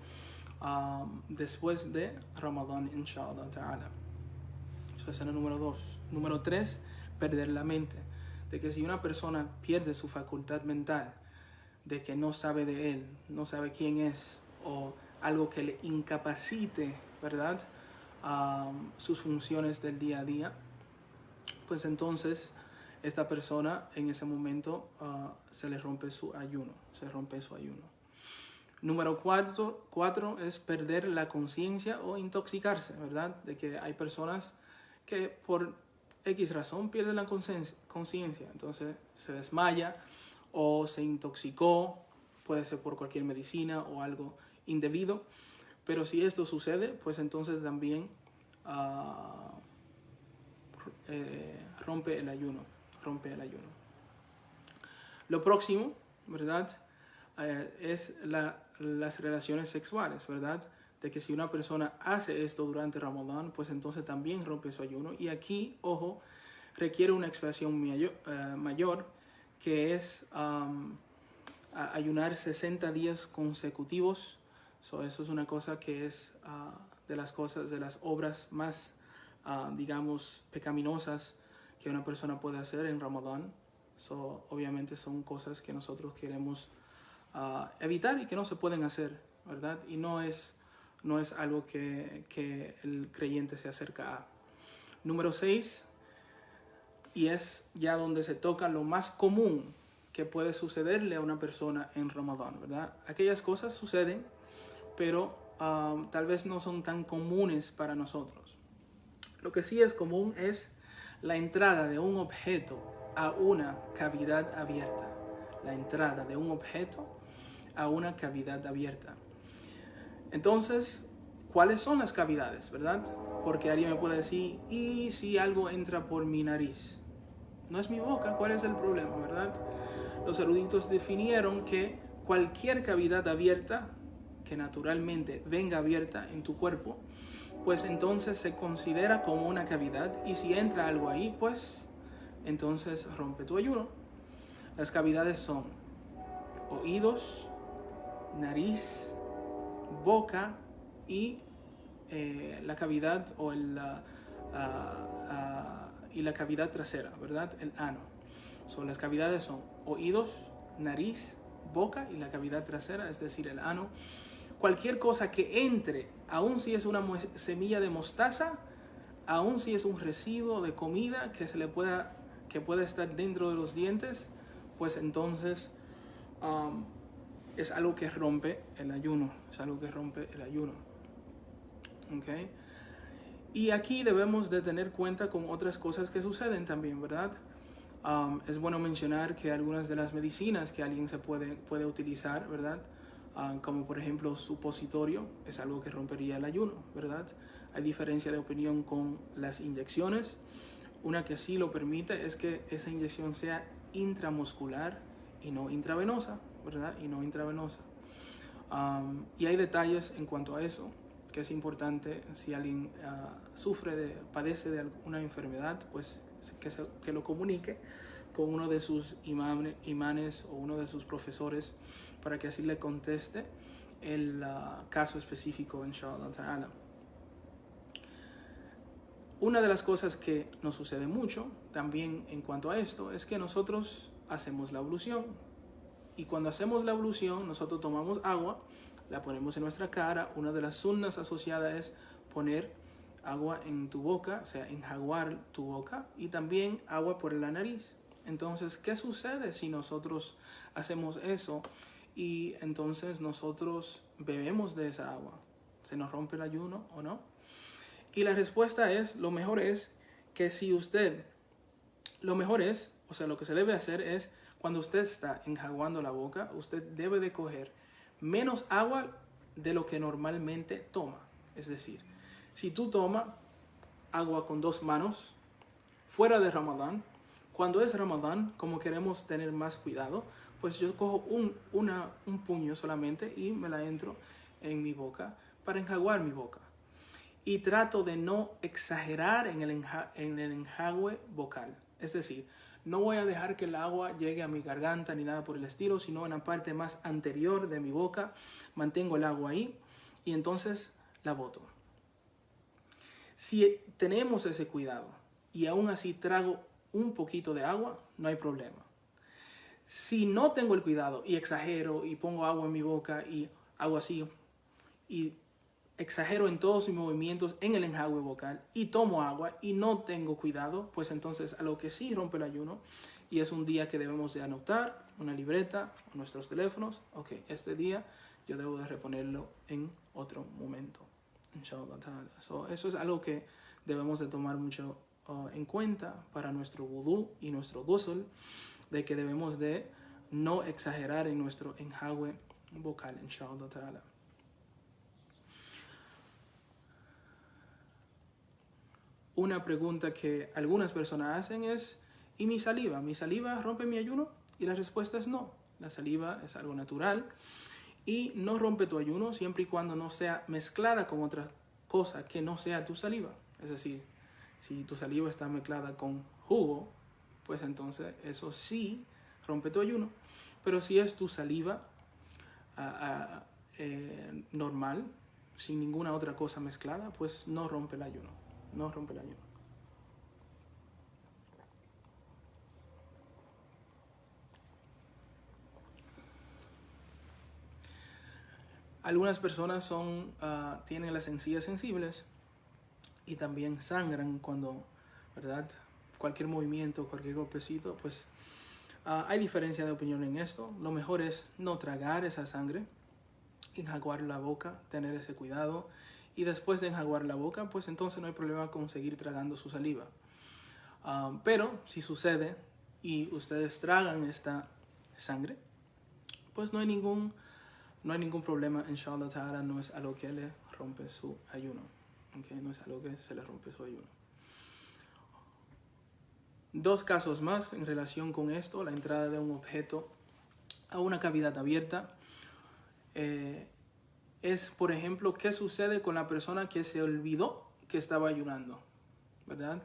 después de Ramadán, inshallah ta'ala. Eso es el número 2. Número 3, perder la mente. De que si una persona pierde su facultad mental, de que no sabe de él, no sabe quién es, o algo que le incapacite, ¿verdad? Sus funciones del día a día, pues entonces esta persona en ese momento se le rompe su ayuno. Número cuatro es perder la conciencia o intoxicarse, ¿verdad? De que hay personas que por X razón pierden la conciencia, entonces se desmaya o se intoxicó, puede ser por cualquier medicina o algo indebido, pero si esto sucede, pues entonces también rompe el ayuno. Lo próximo, ¿verdad? Es las relaciones sexuales, ¿verdad? De que si una persona hace esto durante Ramadán, pues entonces también rompe su ayuno. Y aquí, ojo, requiere una expresión mayor, que es ayunar 60 días consecutivos. Eso es una cosa que es de las obras más, digamos, pecaminosas que una persona puede hacer en Ramadán. Obviamente son cosas que nosotros queremos evitar y que no se pueden hacer, ¿verdad? Y no es algo que el creyente se acerca a. Número 6, y es ya donde se toca lo más común que puede sucederle a una persona en Ramadán, ¿verdad? Aquellas cosas suceden, pero tal vez no son tan comunes para nosotros. Lo que sí es común es la entrada de un objeto a una cavidad abierta. La entrada de un objeto a una cavidad abierta. Entonces, ¿cuáles son las cavidades, verdad? Porque alguien me puede decir, ¿y si algo entra por mi nariz? No es mi boca, ¿cuál es el problema, verdad? Los eruditos definieron que cualquier cavidad abierta, que naturalmente venga abierta en tu cuerpo, pues entonces se considera como una cavidad, y si entra algo ahí, pues entonces rompe tu ayuno. Las cavidades son oídos, nariz, boca y la cavidad y la cavidad trasera, ¿verdad? El ano. Las cavidades son oídos, nariz, boca y la cavidad trasera, es decir, el ano. Cualquier cosa que entre, aun si es una semilla de mostaza, aun si es un residuo de comida que pueda estar dentro de los dientes, pues entonces es algo que rompe el ayuno. ¿Okay? Y aquí debemos de tener cuenta con otras cosas que suceden también, ¿verdad? Es bueno mencionar que algunas de las medicinas que alguien se puede utilizar, ¿verdad? Como por ejemplo supositorio, es algo que rompería el ayuno, ¿verdad? Hay diferencia de opinión con las inyecciones. Una que sí lo permite es que esa inyección sea intramuscular y no intravenosa, ¿verdad? Y hay detalles en cuanto a eso, que es importante. Si alguien padece de alguna enfermedad, pues que lo comunique con uno de sus imanes o uno de sus profesores, para que así le conteste el caso específico, inshallah ta'ala. Una de las cosas que nos sucede mucho también en cuanto a esto es que nosotros hacemos la ablución, y cuando hacemos la ablución nosotros tomamos agua, la ponemos en nuestra cara. Una de las sunnas asociadas es poner agua en tu boca, o sea, enjaguar tu boca, y también agua por la nariz. Entonces, ¿qué sucede si nosotros hacemos eso y entonces nosotros bebemos de esa agua? ¿Se nos rompe el ayuno o no? Y la respuesta es, lo mejor es, lo que se debe hacer es, cuando usted está enjaguando la boca, usted debe de coger menos agua de lo que normalmente toma. Es decir, si tú tomas agua con 2 manos, fuera de Ramadán, cuando es Ramadán, como queremos tener más cuidado, pues yo cojo un puño solamente y me la entro en mi boca para enjaguar mi boca. Y trato de no exagerar en el enjagüe vocal. Es decir, no voy a dejar que el agua llegue a mi garganta ni nada por el estilo, sino en la parte más anterior de mi boca. Mantengo el agua ahí y entonces la boto. Si tenemos ese cuidado y aún así trago un poquito de agua, no hay problema. Si no tengo el cuidado y exagero y pongo agua en mi boca y hago así y exagero en todos mis movimientos en el enjagüe vocal y tomo agua y no tengo cuidado, pues entonces a lo que sí rompe el ayuno, y es un día que debemos de anotar, una libreta o nuestros teléfonos. Ok, este día yo debo de reponerlo en otro momento, inshallah ta'ala. Eso es algo que debemos de tomar mucho en cuenta para nuestro wudú y nuestro ghusl, de que debemos de no exagerar en nuestro enjuague vocal, inshallah ta'ala. Una pregunta que algunas personas hacen es, ¿y mi saliva? ¿Mi saliva rompe mi ayuno? Y la respuesta es no. La saliva es algo natural y no rompe tu ayuno siempre y cuando no sea mezclada con otra cosa que no sea tu saliva. Es decir, si tu saliva está mezclada con jugo, pues entonces eso sí rompe tu ayuno. Pero si es tu saliva normal, sin ninguna otra cosa mezclada, pues no rompe el ayuno. No rompe el ayuno. Algunas personas tienen las encías sensibles y también sangran cuando, ¿verdad? Cualquier movimiento, cualquier golpecito, pues hay diferencia de opinión en esto. Lo mejor es no tragar esa sangre, enjuagar la boca, tener ese cuidado. Y después de enjuagar la boca, pues entonces no hay problema con seguir tragando su saliva. Pero si sucede y ustedes tragan esta sangre, pues no hay ningún problema, inshallah ta'ala. No es algo que le rompe su ayuno. ¿Okay? No es algo que se le rompe su ayuno. Dos casos más en relación con esto: la entrada de un objeto a una cavidad abierta. Es, por ejemplo, qué sucede con la persona que se olvidó que estaba ayunando, ¿verdad?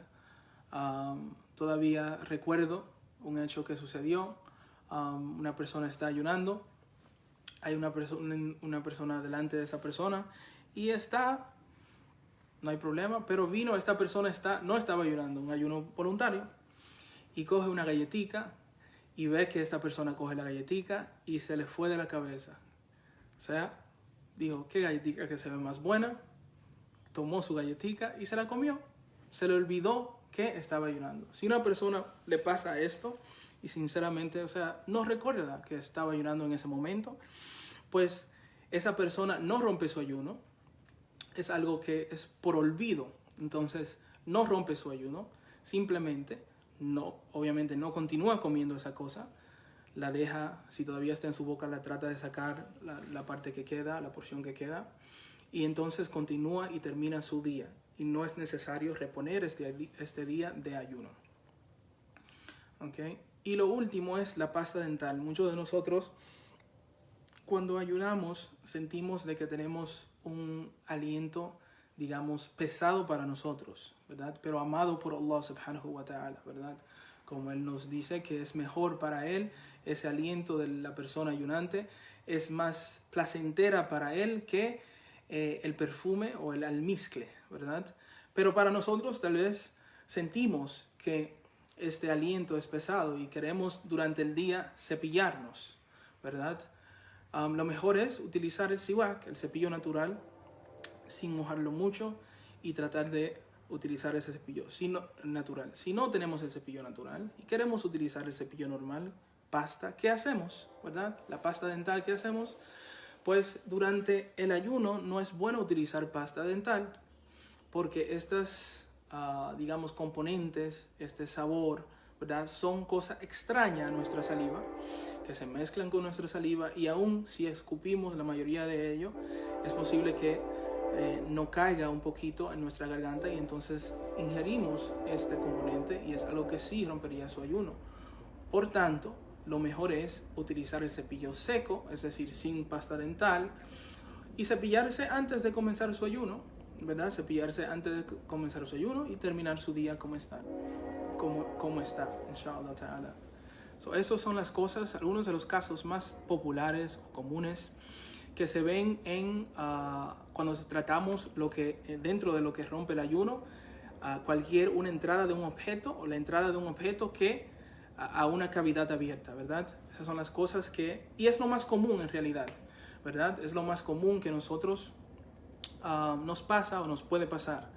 Todavía recuerdo un hecho que sucedió. Una persona está ayunando, hay una persona delante de esa persona y no hay problema, pero esta persona no estaba ayunando, un ayuno voluntario, y coge una galletica y ve que esta persona coge la galletica y se le fue de la cabeza. O sea, dijo, qué galletica que se ve más buena. Tomó su galletica y se la comió. Se le olvidó que estaba ayunando. Si a una persona le pasa esto y sinceramente, no recuerda que estaba ayunando en ese momento, pues esa persona no rompe su ayuno. Es algo que es por olvido. Entonces, no rompe su ayuno. Simplemente, obviamente no continúa comiendo esa cosa. La deja, si todavía está en su boca, la trata de sacar la parte que queda, la porción que queda, y entonces continúa y termina su día. Y no es necesario reponer este día de ayuno. ¿Okay? Y lo último es la pasta dental. Muchos de nosotros, cuando ayunamos, sentimos de que tenemos un aliento, digamos, pesado para nosotros, ¿verdad? Pero amado por Allah subhanahu wa ta'ala, ¿verdad? Como Él nos dice que es mejor para Él, ese aliento de la persona ayunante es más placentera para Él que el perfume o el almizcle, ¿verdad? Pero para nosotros tal vez sentimos que este aliento es pesado y queremos durante el día cepillarnos, ¿verdad? Lo mejor es utilizar el siwak, el cepillo natural, sin mojarlo mucho y tratar de utilizar ese cepillo natural. Si no tenemos el cepillo natural y queremos utilizar el cepillo normal, pasta, ¿qué hacemos? ¿Verdad? La pasta dental, ¿qué hacemos? Pues durante el ayuno no es bueno utilizar pasta dental porque estas, digamos, componentes, este sabor, ¿verdad? Son cosas extrañas a nuestra saliva, que se mezclan con nuestra saliva y aún si escupimos la mayoría de ello, es posible que no caiga un poquito en nuestra garganta y entonces ingerimos este componente y es algo que sí rompería su ayuno. Por tanto, lo mejor es utilizar el cepillo seco, es decir, sin pasta dental, y cepillarse antes de comenzar su ayuno, ¿verdad? Cepillarse antes de comenzar su ayuno y terminar su día como está, inshallah ta'ala. Esas son las cosas, algunos de los casos más populares o comunes que se ven cuando tratamos dentro de lo que rompe el ayuno, una entrada de un objeto o la entrada de un objeto a una cavidad abierta, ¿verdad? Esas son las cosas y es lo más común en realidad, ¿verdad? Es lo más común que nosotros nos pasa o nos puede pasar.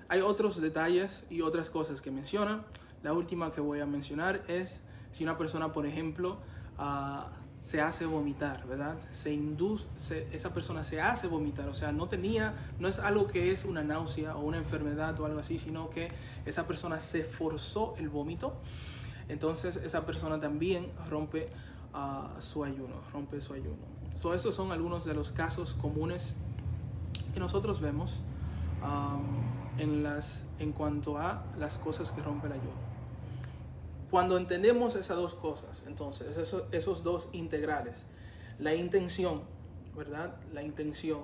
Hay otros detalles y otras cosas que menciona. La última que voy a mencionar es si una persona, por ejemplo, se hace vomitar, ¿verdad? Esa persona se hace vomitar, o sea, no es algo que es una náusea o una enfermedad o algo así, sino que esa persona se forzó el vómito, entonces esa persona también rompe su ayuno. Esos son algunos de los casos comunes que nosotros vemos en cuanto a las cosas que rompen el ayuno. Cuando entendemos esas dos cosas, entonces, esos dos integrales, la intención, ¿verdad? La intención,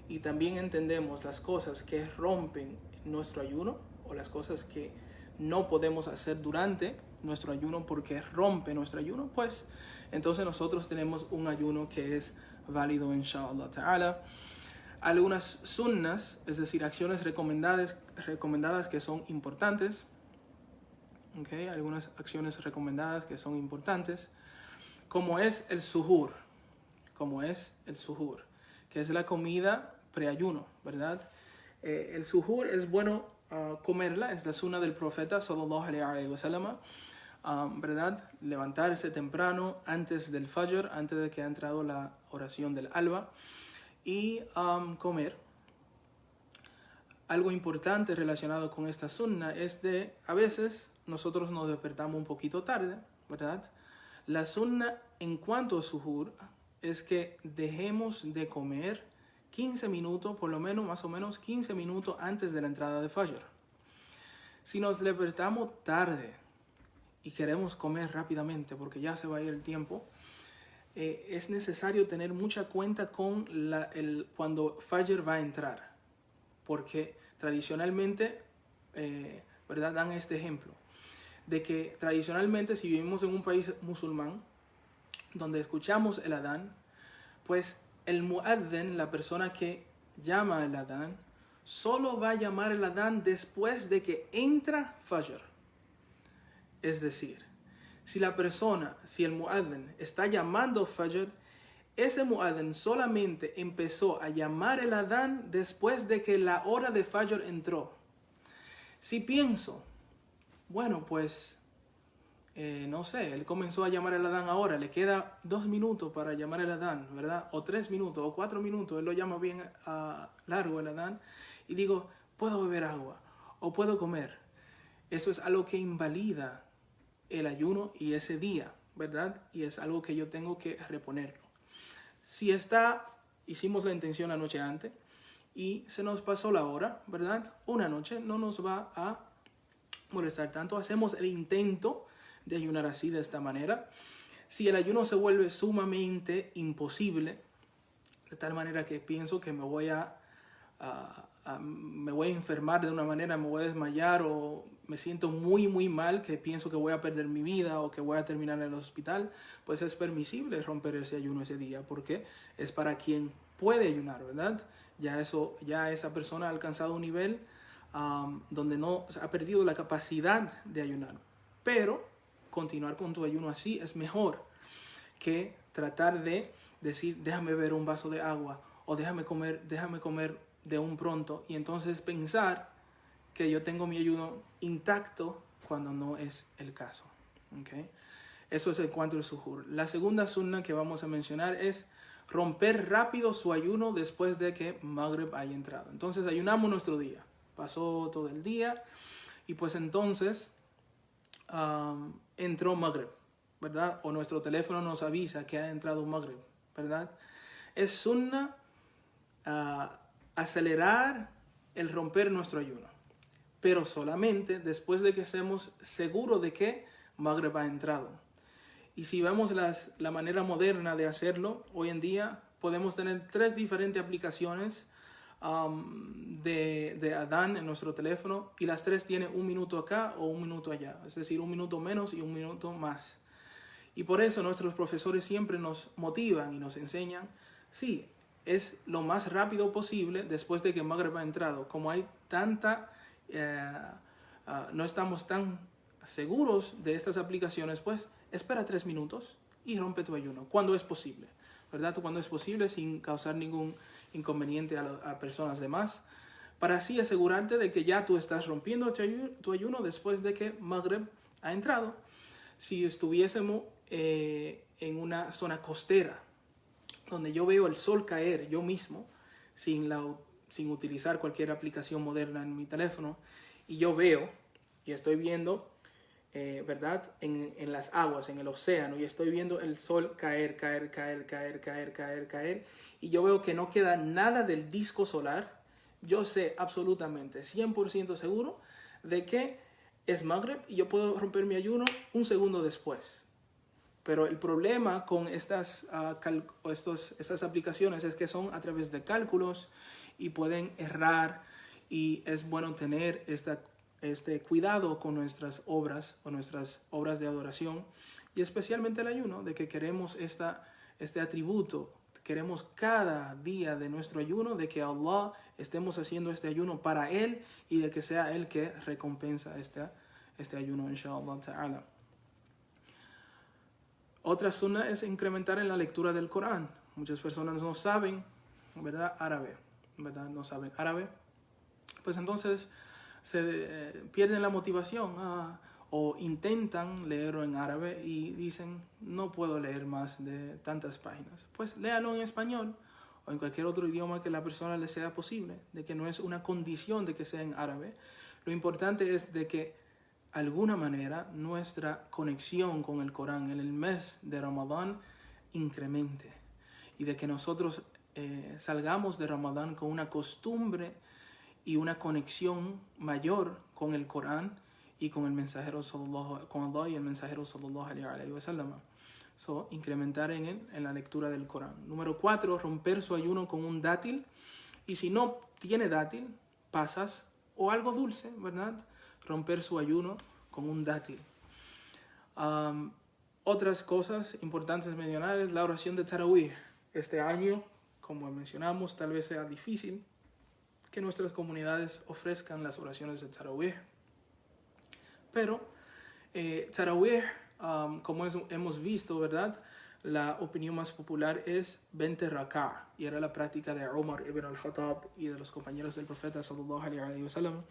y también entendemos las cosas que rompen nuestro ayuno, o las cosas que no podemos hacer durante nuestro ayuno porque rompe nuestro ayuno, pues entonces nosotros tenemos un ayuno que es válido, inshallah ta'ala. Algunas sunnas, es decir, acciones recomendadas que son importantes. Okay, algunas acciones recomendadas que son importantes, como es el suhur, que es la comida preayuno, ¿verdad? El suhur es bueno comerla, es la sunna del profeta sallallahu alaihi wasallam, ¿verdad? Levantarse temprano antes del fajr, antes de que ha entrado la oración del alba, y comer. Algo importante relacionado con esta sunna es a veces nosotros nos despertamos un poquito tarde, ¿verdad? La sunna en cuanto a suhur es que dejemos de comer 15 minutos, por lo menos, más o menos 15 minutos antes de la entrada de fajr. Si nos despertamos tarde y queremos comer rápidamente porque ya se va a ir el tiempo, es necesario tener mucha cuenta con cuando fajr va a entrar, porque tradicionalmente, ¿verdad? Dan este ejemplo de que tradicionalmente, si vivimos en un país musulmán donde escuchamos el adán, pues el muadhin, la persona que llama el adán, solo va a llamar el adán después de que entra fajr. Es decir, si el muadhin está llamando fajr, ese muadhin solamente empezó a llamar el adán después de que la hora de fajr entró. Si pienso, bueno, pues, no sé, él comenzó a llamar el adán ahora, le queda 2 minutos para llamar el adán, ¿verdad? O 3 minutos, o 4 minutos, él lo llama bien largo el adán, y digo, puedo beber agua, o puedo comer. Eso es algo que invalida el ayuno y ese día, ¿verdad? Y es algo que yo tengo que reponerlo. Si hicimos la intención la noche antes y se nos pasó la hora, ¿verdad? Una noche no nos va a molestar tanto. Hacemos el intento de ayunar así, de esta manera. Si el ayuno se vuelve sumamente imposible, de tal manera que pienso que me voy a enfermar de una manera, me voy a desmayar o me siento muy muy mal, que pienso que voy a perder mi vida o que voy a terminar en el hospital, pues es permisible romper ese ayuno ese día, porque es para quien puede ayunar, ¿verdad? Ya esa persona ha alcanzado un nivel donde no ha perdido la capacidad de ayunar. Pero continuar con tu ayuno así es mejor que tratar de decir, déjame beber un vaso de agua o déjame comer de un pronto y entonces pensar que yo tengo mi ayuno intacto cuando no es el caso. ¿Okay? Eso es en cuanto al suhur. La segunda sunna que vamos a mencionar es romper rápido su ayuno después de que Maghrib haya entrado. Entonces ayunamos nuestro día. Pasó todo el día y pues entonces entró Maghrib, ¿verdad? O nuestro teléfono nos avisa que ha entrado Maghrib, ¿verdad? Es sunna acelerar el romper nuestro ayuno, pero solamente después de que estemos seguros de que Maghrib ha entrado. Y si vemos la manera moderna de hacerlo, hoy en día podemos tener 3 diferentes aplicaciones de Adán en nuestro teléfono y las 3 tienen 1 minuto acá o 1 minuto allá, es decir, 1 minuto menos y 1 minuto más. Y por eso nuestros profesores siempre nos motivan y nos enseñan, sí, es lo más rápido posible después de que Maghrib ha entrado. Como hay no estamos tan seguros de estas aplicaciones, pues espera 3 minutos y rompe tu ayuno, cuando es posible, ¿verdad? Cuando es posible sin causar ningún inconveniente a personas demás, para así asegurarte de que ya tú estás rompiendo tu ayuno después de que Maghrib ha entrado. Si estuviésemos en una zona costera, donde yo veo el sol caer yo mismo, sin utilizar cualquier aplicación moderna en mi teléfono, y yo veo y estoy viendo, ¿verdad? En las aguas, en el océano, y estoy viendo el sol caer, y yo veo que no queda nada del disco solar. Yo sé absolutamente, 100% seguro, de que es Maghrib y yo puedo romper mi ayuno un segundo después. Pero el problema con estas aplicaciones es que son a través de cálculos y pueden errar, y es bueno tener este cuidado con nuestras obras o nuestras obras de adoración, y especialmente el ayuno, de que queremos este atributo, queremos cada día de nuestro ayuno, de que Allah estemos haciendo este ayuno para Él y de que sea Él que recompensa este ayuno, inshallah ta'ala. Otra sunna es incrementar en la lectura del Corán. Muchas personas no saben, ¿verdad? No saben árabe. Pues entonces se pierden la motivación o intentan leerlo en árabe y dicen, no puedo leer más de tantas páginas. Pues léalo en español o en cualquier otro idioma que la persona le sea posible, de que no es una condición de que sea en árabe. Lo importante es de que de alguna manera nuestra conexión con el Corán en el mes de Ramadán incremente, y de que nosotros salgamos de Ramadán con una costumbre y una conexión mayor con el Corán y con el mensajero con Allah y el mensajero sallallahu alaihi wasallam. Incrementar en la lectura del Corán. Número 4, romper su ayuno con un dátil, y si no tiene dátil, pasas o algo dulce, ¿verdad? Romper su ayuno con un dátil. Otras cosas importantes mencionar es la oración de Tarawih. Este año, como mencionamos, tal vez sea difícil que nuestras comunidades ofrezcan las oraciones de Tarawih. Pero Tarawih, como hemos visto, ¿verdad? La opinión más popular es 20 rak'a, y era la práctica de Umar ibn al-Khattab y de los compañeros del profeta sallallahu alaihi wasallam,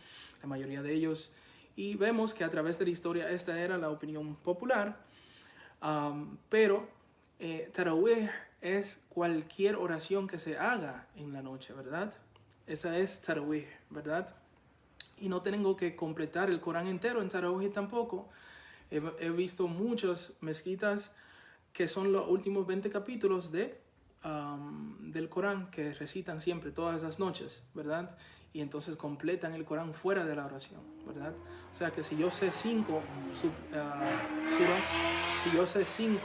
la mayoría de ellos. Y vemos que a través de la historia esta era la opinión popular, pero Tarawih es cualquier oración que se haga en la noche, ¿verdad? Esa es Tarawih, ¿verdad? Y no tengo que completar el Corán entero en Tarawih tampoco. He visto muchas mezquitas que son los últimos 20 capítulos del Corán que recitan siempre, todas las noches, ¿verdad? Y entonces completan el Corán fuera de la oración, ¿verdad? O sea que si yo sé 5 suras, si yo sé 5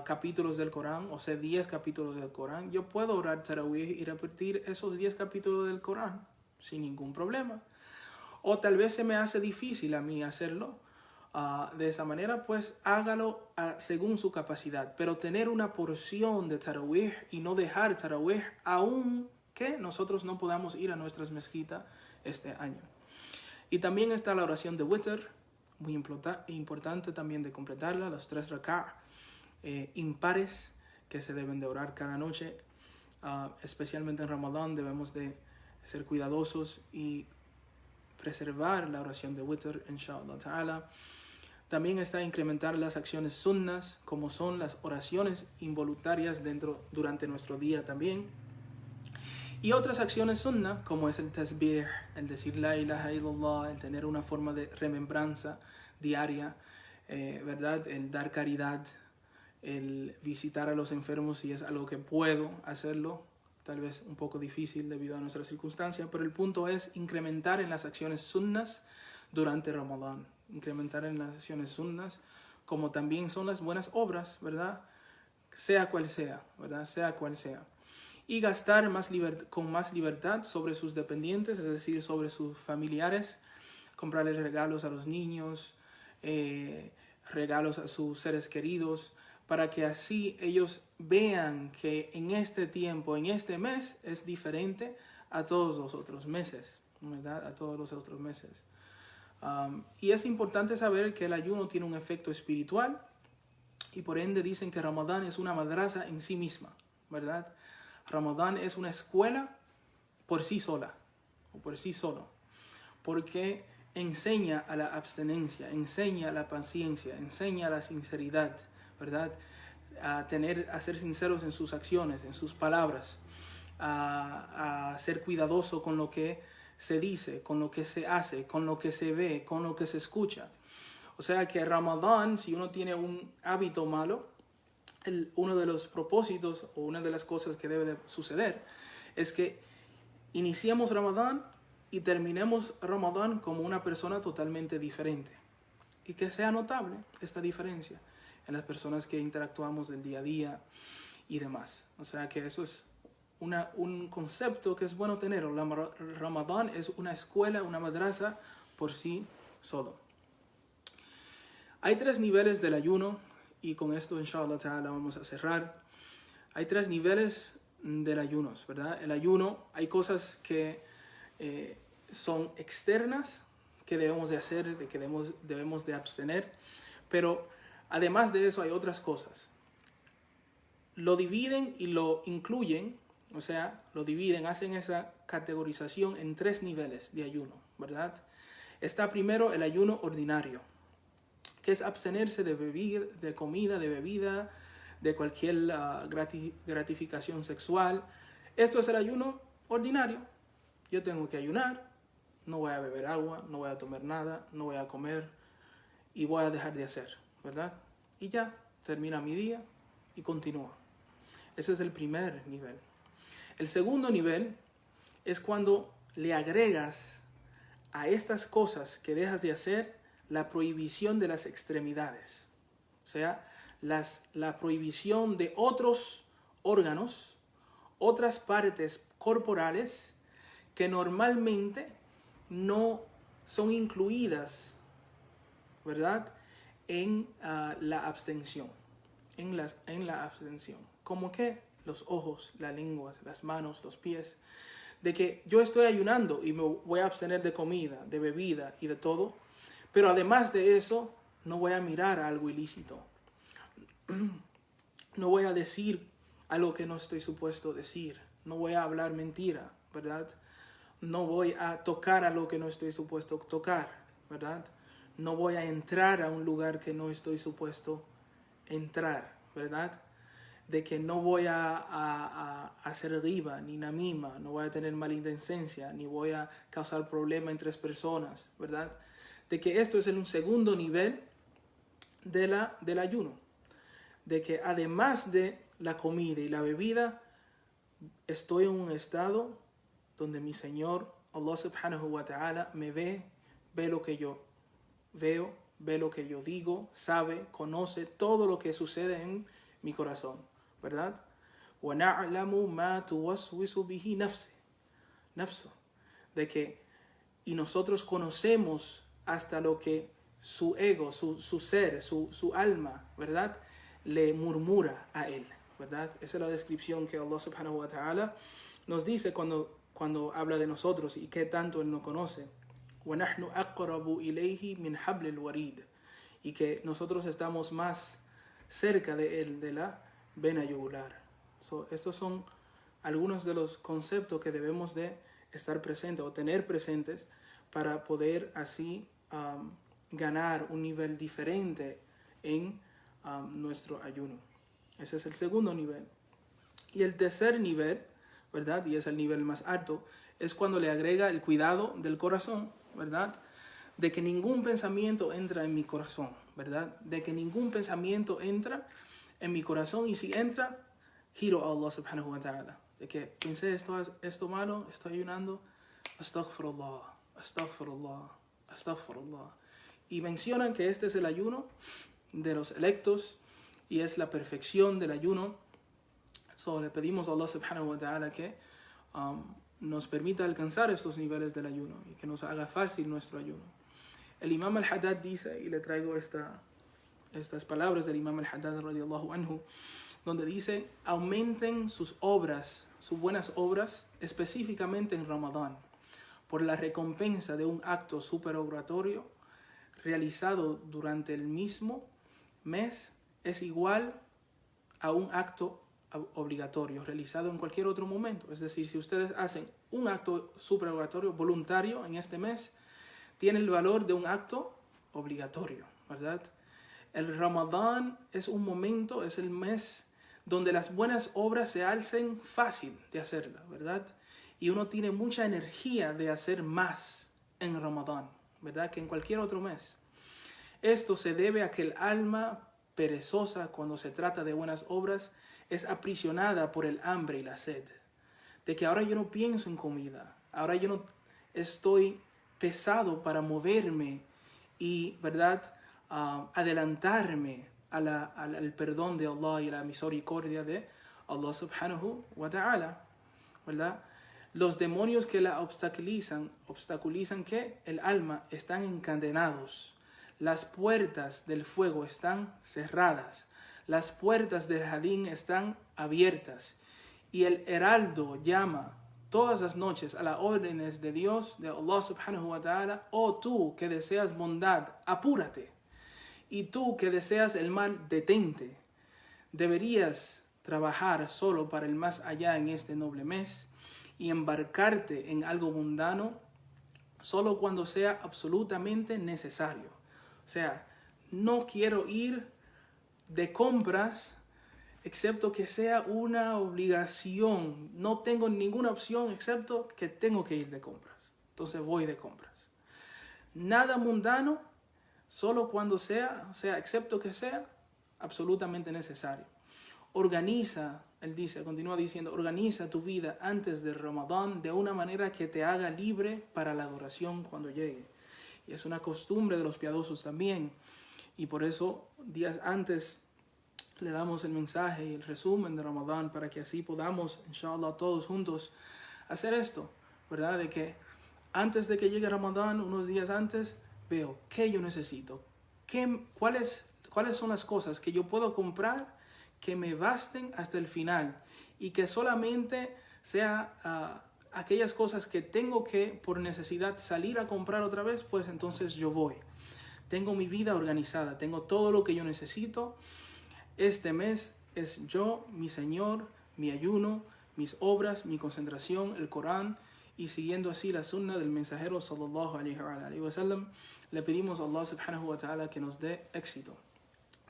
capítulos del Corán, o sé 10 capítulos del Corán, yo puedo orar Tarawih y repetir esos 10 capítulos del Corán sin ningún problema. O tal vez se me hace difícil a mí hacerlo de esa manera, pues hágalo según su capacidad, pero tener una porción de Tarawih y no dejar Tarawih aunque nosotros no podamos ir a nuestras mezquitas este año. Y también está la oración de Witr, muy importante también de completarla, los 3 rak'a impares que se deben de orar cada noche, especialmente en Ramadán debemos de ser cuidadosos y preservar la oración de Witr, inshallah ta'ala. También está incrementar las acciones sunnas, como son las oraciones involuntarias durante nuestro día también. Y otras acciones sunnah, como es el tasbih, el decir la ilaha illallah, el tener una forma de remembranza diaria, ¿verdad? El dar caridad, el visitar a los enfermos si es algo que puedo hacerlo, tal vez un poco difícil debido a nuestras circunstancias, pero el punto es incrementar en las acciones sunnas durante Ramadán, incrementar en las acciones sunnas, como también son las buenas obras, ¿verdad? Sea cual sea, ¿verdad? Sea cual sea. Y gastar con más libertad sobre sus dependientes, es decir, sobre sus familiares, comprarles regalos a los niños, regalos a sus seres queridos, para que así ellos vean que en este tiempo, en este mes, es diferente a todos los otros meses, ¿verdad? A todos los otros meses. Y es importante saber que el ayuno tiene un efecto espiritual, y por ende dicen que Ramadán es una madrasa en sí misma, ¿verdad? Ramadán es una escuela por sí sola, o por sí solo, porque enseña a la abstenencia, enseña a la paciencia, enseña a la sinceridad, ¿verdad? a ser sinceros en sus acciones, en sus palabras, a ser cuidadoso con lo que se dice, con lo que se hace, con lo que se ve, con lo que se escucha. O sea que Ramadán, si uno tiene un hábito malo, uno de los propósitos o una de las cosas que debe de suceder es que iniciemos Ramadán y terminemos Ramadán como una persona totalmente diferente. Y que sea notable esta diferencia en las personas que interactuamos del día a día y demás. O sea que eso es un concepto que es bueno tener. Ramadán es una escuela, una madrasa por sí solo. Hay 3 niveles del ayuno y con esto inshallah ta'ala vamos a cerrar. Hay 3 niveles del ayuno, ¿verdad? El ayuno, hay cosas que son externas que debemos de hacer, de que debemos de abstener, pero además de eso hay otras cosas. Lo dividen y lo incluyen, o sea, lo dividen, hacen esa categorización en 3 niveles de ayuno, ¿verdad? Está primero el ayuno ordinario, que es abstenerse de comida, de bebida, de cualquier gratificación sexual. Esto es el ayuno ordinario. Yo tengo que ayunar, no voy a beber agua, no voy a tomar nada, no voy a comer y voy a dejar de hacer, ¿verdad? Y ya, termina mi día y continúa. Ese es el primer nivel. El segundo nivel es cuando le agregas a estas cosas que dejas de hacer la prohibición de las extremidades. O sea, la prohibición de otros órganos, otras partes corporales que normalmente no son incluidas, ¿verdad?, en la abstención. En la abstención. ¿Cómo qué? Los ojos, la lengua, las manos, los pies. De que yo estoy ayunando y me voy a abstener de comida, de bebida y de todo, pero además de eso, no voy a mirar a algo ilícito. No voy a decir algo que no estoy supuesto decir. No voy a hablar mentira, ¿verdad? No voy a tocar a lo que no estoy supuesto tocar, ¿verdad? No voy a entrar a un lugar que no estoy supuesto entrar, ¿verdad? De que no voy a hacer riba, ni namima, no voy a tener malintendencia, ni voy a causar problema entre personas, ¿verdad? De que esto es en un segundo nivel del ayuno. De que además de la comida y la bebida, estoy en un estado donde mi Señor, Allah subhanahu wa ta'ala, me ve lo que yo veo, ve lo que yo digo, sabe, conoce todo lo que sucede en mi corazón, ¿verdad? وَنَعْلَمُ مَا تُوَسْوِسُ بِهِ نَفْسُ. De que, y nosotros conocemos hasta lo que su ego, su ser, su alma, ¿verdad?, le murmura a él, ¿verdad? Esa es la descripción que Allah subhanahu wa ta'ala nos dice cuando habla de nosotros y qué tanto Él nos conoce. وَنَحْنُ أَقْرَبُ إِلَيْهِ مِنْ حَبْلِ الْوَرِيدِ. Y que nosotros estamos más cerca de Él, de la vena yugular. Estos son algunos de los conceptos que debemos de estar presentes o tener presentes para poder así ganar un nivel diferente en nuestro ayuno. Ese es el segundo nivel. Y el tercer nivel, ¿verdad?, y es el nivel más alto, es cuando le agrega el cuidado del corazón, ¿verdad?, de que ningún pensamiento entra en mi corazón, ¿verdad?, de que ningún pensamiento entra en mi corazón, y si entra, giro a Allah subhanahu wa ta'ala, de que pensé esto malo, estoy ayunando, astaghfirullah, astaghfirullah, astaghfirullah. Y mencionan que este es el ayuno de los electos y es la perfección del ayuno. Le pedimos a Allah subhanahu wa ta'ala que nos permita alcanzar estos niveles del ayuno y que nos haga fácil nuestro ayuno. El Imam al-Haddad dice, y le traigo estas palabras del Imam al-Haddad radiyallahu anhu, donde dice: aumenten sus obras, sus buenas obras, específicamente en Ramadán, por la recompensa de un acto supererogatorio realizado durante el mismo mes es igual a un acto obligatorio realizado en cualquier otro momento. Es decir, si ustedes hacen un acto supererogatorio voluntario en este mes, tiene el valor de un acto obligatorio, ¿verdad? El Ramadán es un momento, es el mes donde las buenas obras se hacen fácil de hacerla, ¿verdad? Y uno tiene mucha energía de hacer más en Ramadán, ¿verdad? Que en cualquier otro mes. Esto se debe a que el alma perezosa, cuando se trata de buenas obras, es aprisionada por el hambre y la sed. De que ahora yo no pienso en comida, ahora yo no estoy pesado para moverme y, ¿verdad?, adelantarme al perdón de Allah y la misericordia de Allah subhanahu wa ta'ala, ¿verdad? Los demonios que la obstaculizan que el alma están encadenados. Las puertas del fuego están cerradas. Las puertas del jardín están abiertas. Y el heraldo llama todas las noches a las órdenes de Dios, de Allah subhanahu wa ta'ala: oh tú que deseas bondad, apúrate. Y tú que deseas el mal, detente. Deberías trabajar solo para el más allá en este noble mes y embarcarte en algo mundano solo cuando sea absolutamente necesario. O sea, no quiero ir de compras excepto que sea una obligación. No tengo ninguna opción excepto que tengo que ir de compras. Entonces voy de compras. Nada mundano, solo cuando sea, excepto que sea absolutamente necesario. Organiza, él dice, continúa diciendo, organiza tu vida antes del Ramadán de una manera que te haga libre para la adoración cuando llegue. Y es una costumbre de los piadosos también. Y por eso, días antes, le damos el mensaje y el resumen de Ramadán para que así podamos, inshallah, todos juntos hacer esto, ¿verdad? De que antes de que llegue Ramadán, unos días antes, veo qué yo necesito, cuáles son las cosas que yo puedo comprar que me basten hasta el final y que solamente sea aquellas cosas que tengo que por necesidad salir a comprar otra vez, pues entonces yo voy. Tengo mi vida organizada, tengo todo lo que yo necesito. Este mes es yo, mi Señor, mi ayuno, mis obras, mi concentración, el Corán, y siguiendo así la sunna del mensajero sallallahu alayhi wa sallam, le pedimos a Allah subhanahu wa ta'ala que nos dé éxito,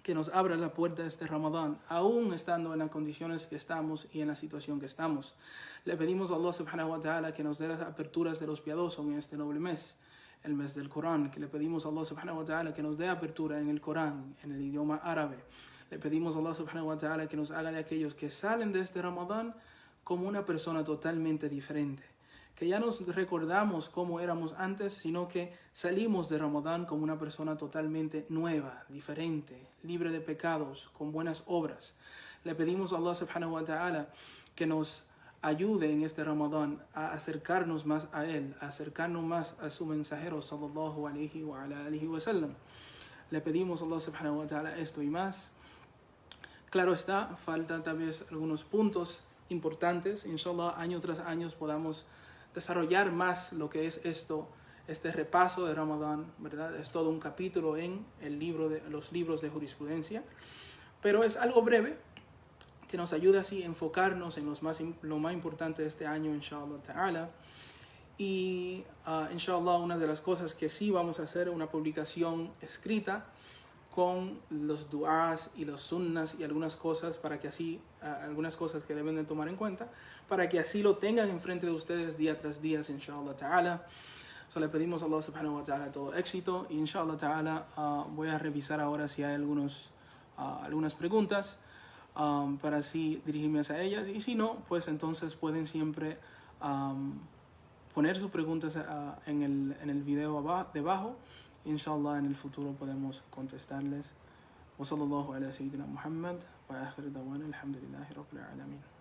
que nos abra la puerta de este Ramadán, aún estando en las condiciones que estamos y en la situación que estamos. Le pedimos a Allah subhanahu wa ta'ala que nos dé las aperturas de los piadosos en este noble mes, el mes del Corán, que le pedimos a Allah subhanahu wa ta'ala que nos dé apertura en el Corán, en el idioma árabe. Le pedimos a Allah subhanahu wa ta'ala que nos haga de aquellos que salen de este Ramadán como una persona totalmente diferente. Que ya nos recordamos cómo éramos antes, sino que salimos de Ramadán como una persona totalmente nueva, diferente, libre de pecados, con buenas obras. Le pedimos a Allah subhanahu wa ta'ala que nos ayude en este Ramadán a acercarnos más a Él, a acercarnos más a su mensajero sallallahu alayhi wa sallam. Le pedimos a Allah subhanahu wa ta'ala esto y más. Claro está, faltan tal vez algunos puntos importantes. Inshallah, año tras año podamos desarrollar más lo que es este repaso de Ramadán, ¿verdad? Es todo un capítulo en los libros de jurisprudencia, pero es algo breve que nos ayuda así a enfocarnos en lo más importante de este año, inshallah ta'ala. Y inshallah, una de las cosas que sí vamos a hacer, una publicación escrita con los du'as y los sunnas y algunas cosas algunas cosas que deben de tomar en cuenta, para que así lo tengan enfrente de ustedes día tras día, inshallah ta'ala. So, le pedimos a Allah subhanahu wa ta'ala todo éxito, y inshallah ta'ala voy a revisar ahora si hay algunas preguntas para así dirigirme hacia ellas, y si no, pues entonces pueden siempre poner sus preguntas en el video debajo. Inshallah en el futuro podemos contestarles. Wa sallallahu ala sayyidina Muhammad wa akhir dawana alhamdulillahi rabbil alamin.